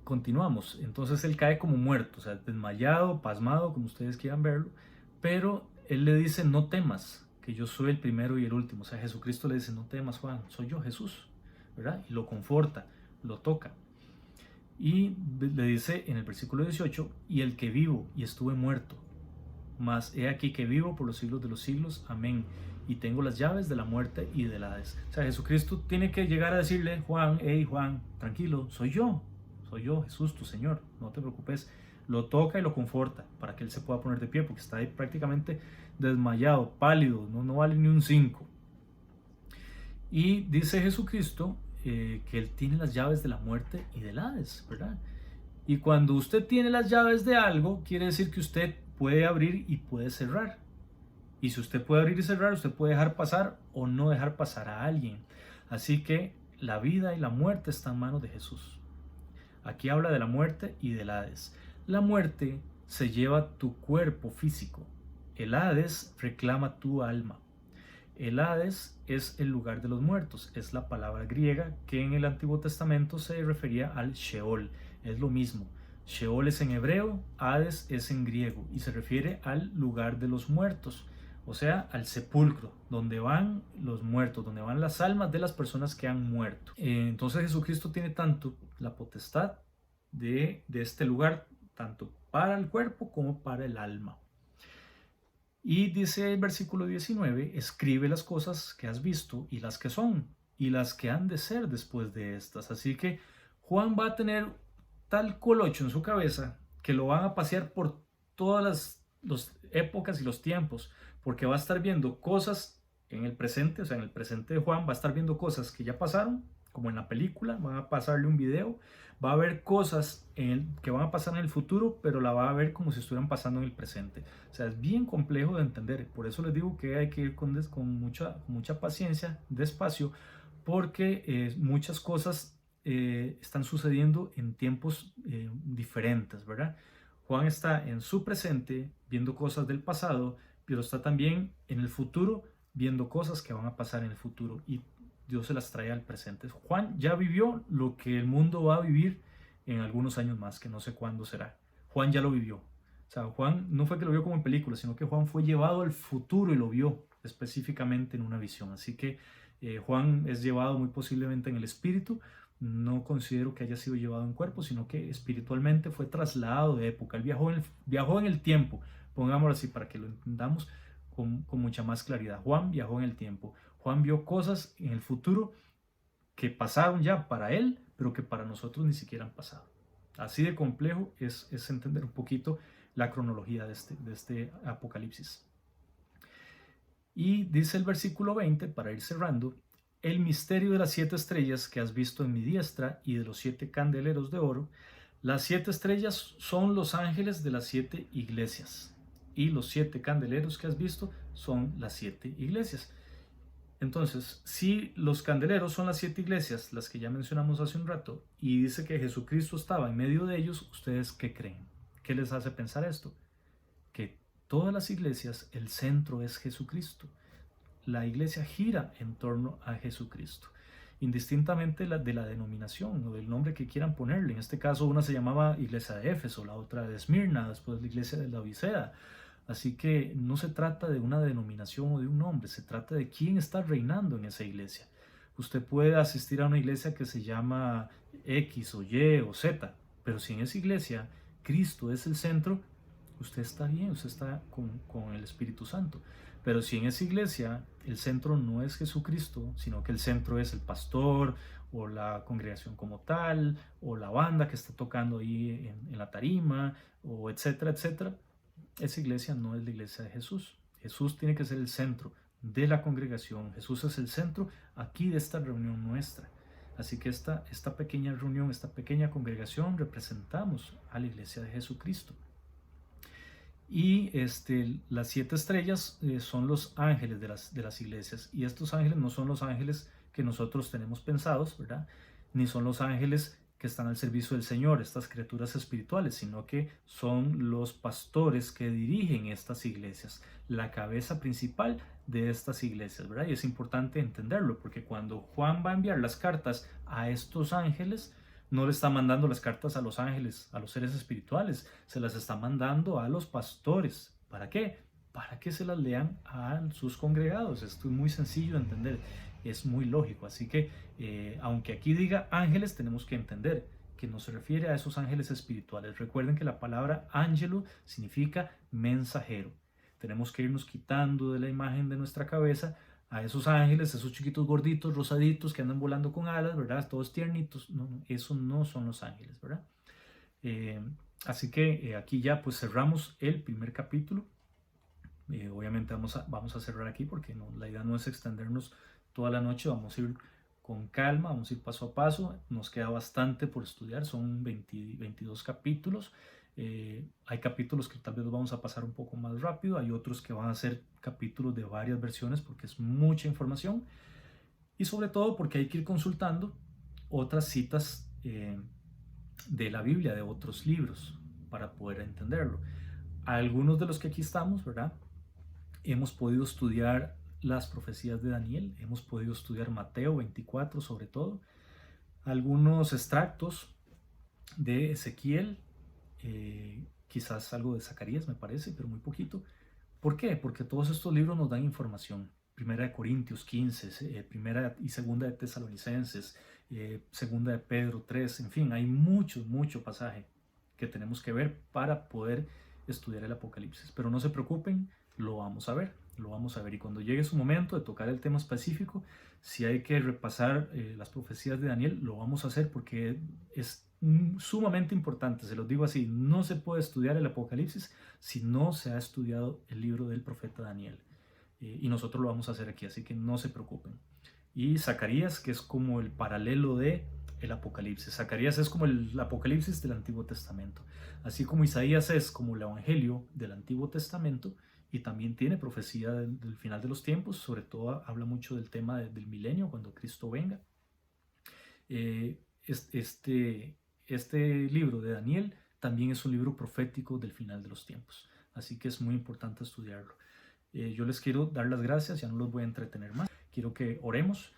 Continuamos. Entonces él cae como muerto, o sea, desmayado, pasmado, como ustedes quieran verlo. Pero él le dice: no temas, que yo soy el primero y el último. O sea, Jesucristo le dice: no temas, Juan, soy yo, Jesús, ¿verdad? Y lo conforta, lo toca. Y le dice en el versículo 18: y el que vivo y estuve muerto, mas he aquí que vivo por los siglos de los siglos, amén, y tengo las llaves de la muerte y del Hades. O sea, Jesucristo tiene que llegar a decirle: Juan, hey Juan, tranquilo, soy yo, Jesús, tu Señor, no te preocupes. Lo toca y lo conforta para que él se pueda poner de pie, porque está ahí prácticamente desmayado, pálido, no vale ni un 5. Y dice Jesucristo que él tiene las llaves de la muerte y del Hades, ¿verdad? Y cuando usted tiene las llaves de algo, quiere decir que usted puede abrir y puede cerrar. Y si usted puede abrir y cerrar, usted puede dejar pasar o no dejar pasar a alguien. Así que la vida y la muerte están en manos de Jesús. Aquí habla de la muerte y del Hades. La muerte se lleva tu cuerpo físico. El Hades reclama tu alma. El Hades es el lugar de los muertos. Es la palabra griega que en el Antiguo Testamento se refería al Sheol. Es lo mismo. Sheol es en hebreo, Hades es en griego y se refiere al lugar de los muertos. O sea, al sepulcro, donde van los muertos, donde van las almas de las personas que han muerto. Entonces Jesucristo tiene tanto la potestad de este lugar, tanto para el cuerpo como para el alma. Y dice el versículo 19, escribe las cosas que has visto y las que son y las que han de ser después de estas. Así que Juan va a tener tal colocho en su cabeza que lo van a pasear por todas las épocas y los tiempos, porque va a estar viendo cosas en el presente, o sea, en el presente de Juan va a estar viendo cosas que ya pasaron, como en la película, van a pasarle un video, va a ver cosas que van a pasar en el futuro, pero la va a ver como si estuvieran pasando en el presente. O sea, es bien complejo de entender, por eso les digo que hay que ir con mucha paciencia, despacio, porque muchas cosas están sucediendo en tiempos diferentes, ¿verdad? Juan está en su presente viendo cosas del pasado, pero está también en el futuro viendo cosas que van a pasar en el futuro y Dios se las trae al presente. Juan ya vivió lo que el mundo va a vivir en algunos años más, que no sé cuándo será. Juan ya lo vivió. O sea, Juan no fue que lo vio como en película, sino que Juan fue llevado al futuro y lo vio específicamente en una visión. Así que Juan es llevado muy posiblemente en el espíritu. No considero que haya sido llevado en cuerpo, sino que espiritualmente fue trasladado de época. Él viajó en el tiempo, pongámoslo así para que lo entendamos con mucha más claridad. Juan viajó en el tiempo. Juan vio cosas en el futuro que pasaron ya para él, pero que para nosotros ni siquiera han pasado. Así de complejo es entender un poquito la cronología de este Apocalipsis. Y dice el versículo 20, para ir cerrando, el misterio de las 7 estrellas que has visto en mi diestra y de los 7 candeleros de oro. Las 7 estrellas son los ángeles de las 7 iglesias y los 7 candeleros que has visto son las 7 iglesias. Entonces, si los candeleros son las 7 iglesias, las que ya mencionamos hace un rato, y dice que Jesucristo estaba en medio de ellos, ¿ustedes qué creen? ¿Qué les hace pensar esto? Que todas las iglesias, el centro es Jesucristo. La iglesia gira en torno a Jesucristo, indistintamente de la denominación o del nombre que quieran ponerle. En este caso, una se llamaba Iglesia de Éfeso, la otra de Esmirna, después la Iglesia de la Odisea. Así que no se trata de una denominación o de un nombre, se trata de quién está reinando en esa iglesia. Usted puede asistir a una iglesia que se llama X o Y o Z, pero si en esa iglesia Cristo es el centro, usted está bien, usted está con el Espíritu Santo. Pero si en esa iglesia el centro no es Jesucristo, sino que el centro es el pastor o la congregación como tal, o la banda que está tocando ahí en la tarima, o etcétera, etcétera, esa iglesia no es la iglesia de Jesús. Jesús tiene que ser el centro de la congregación. Jesús es el centro aquí de esta reunión nuestra. Así que esta pequeña reunión, esta pequeña congregación, representamos a la iglesia de Jesucristo. Y las 7 estrellas son los ángeles de las iglesias. Y estos ángeles no son los ángeles que nosotros tenemos pensados, ¿verdad? Ni son los ángeles que están al servicio del Señor, estas criaturas espirituales, sino que son los pastores que dirigen estas iglesias, la cabeza principal de estas iglesias, ¿verdad? Y es importante entenderlo, porque cuando Juan va a enviar las cartas a estos ángeles, no le está mandando las cartas a los ángeles, a los seres espirituales, se las está mandando a los pastores. ¿Para qué? Para que se las lean a sus congregados. Esto es muy sencillo de entender, es muy lógico. Así que, aunque aquí diga ángeles, tenemos que entender que no se refiere a esos ángeles espirituales. Recuerden que la palabra ángelo significa mensajero. Tenemos que irnos quitando de la imagen de nuestra cabeza a esos ángeles, esos chiquitos gorditos, rosaditos que andan volando con alas, ¿verdad? Todos tiernitos. No, eso no son los ángeles, ¿verdad? Así que aquí ya pues cerramos el primer capítulo. Obviamente vamos a cerrar aquí porque no, la idea no es extendernos toda la noche, vamos a ir con calma, vamos a ir paso a paso. Nos queda bastante por estudiar, son 22 capítulos. Hay capítulos que tal vez los vamos a pasar un poco más rápido, hay otros que van a ser capítulos de varias versiones porque es mucha información y sobre todo porque hay que ir consultando otras citas de la Biblia, de otros libros, para poder entenderlo. Algunos de los que aquí estamos, ¿verdad? Hemos podido estudiar las profecías de Daniel, hemos podido estudiar Mateo 24 sobre todo, algunos extractos de Ezequiel, quizás algo de Zacarías me parece, pero muy poquito. ¿Por qué? Porque todos estos libros nos dan información. Primera de Corintios 15, Primera y Segunda de Tesalonicenses, Segunda de Pedro 3, en fin, hay mucho pasaje que tenemos que ver para poder estudiar el Apocalipsis. Pero no se preocupen, lo vamos a ver, lo vamos a ver. Y cuando llegue su momento de tocar el tema específico, si hay que repasar las profecías de Daniel, lo vamos a hacer porque es sumamente importante, se los digo así, no se puede estudiar el Apocalipsis si no se ha estudiado el libro del profeta Daniel. Y nosotros lo vamos a hacer aquí, así que no se preocupen. Y Zacarías, que es como el paralelo de el Apocalipsis. Zacarías es como el Apocalipsis del Antiguo Testamento. Así como Isaías es como el Evangelio del Antiguo Testamento y también tiene profecía del final de los tiempos, sobre todo habla mucho del tema del milenio, cuando Cristo venga. Este libro de Daniel también es un libro profético del final de los tiempos, así que es muy importante estudiarlo. Yo les quiero dar las gracias, ya no los voy a entretener más, quiero que oremos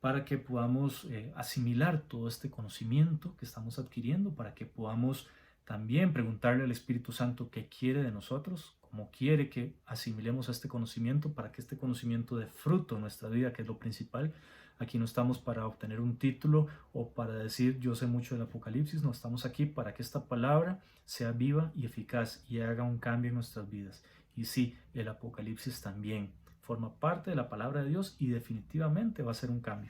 para que podamos asimilar todo este conocimiento que estamos adquiriendo, para que podamos también preguntarle al Espíritu Santo qué quiere de nosotros, cómo quiere que asimilemos este conocimiento, para que este conocimiento dé fruto en nuestra vida, que es lo principal. Aquí no estamos para obtener un título o para decir yo sé mucho del Apocalipsis, no, estamos aquí para que esta palabra sea viva y eficaz y haga un cambio en nuestras vidas. Y sí, el Apocalipsis también forma parte de la palabra de Dios y definitivamente va a ser un cambio.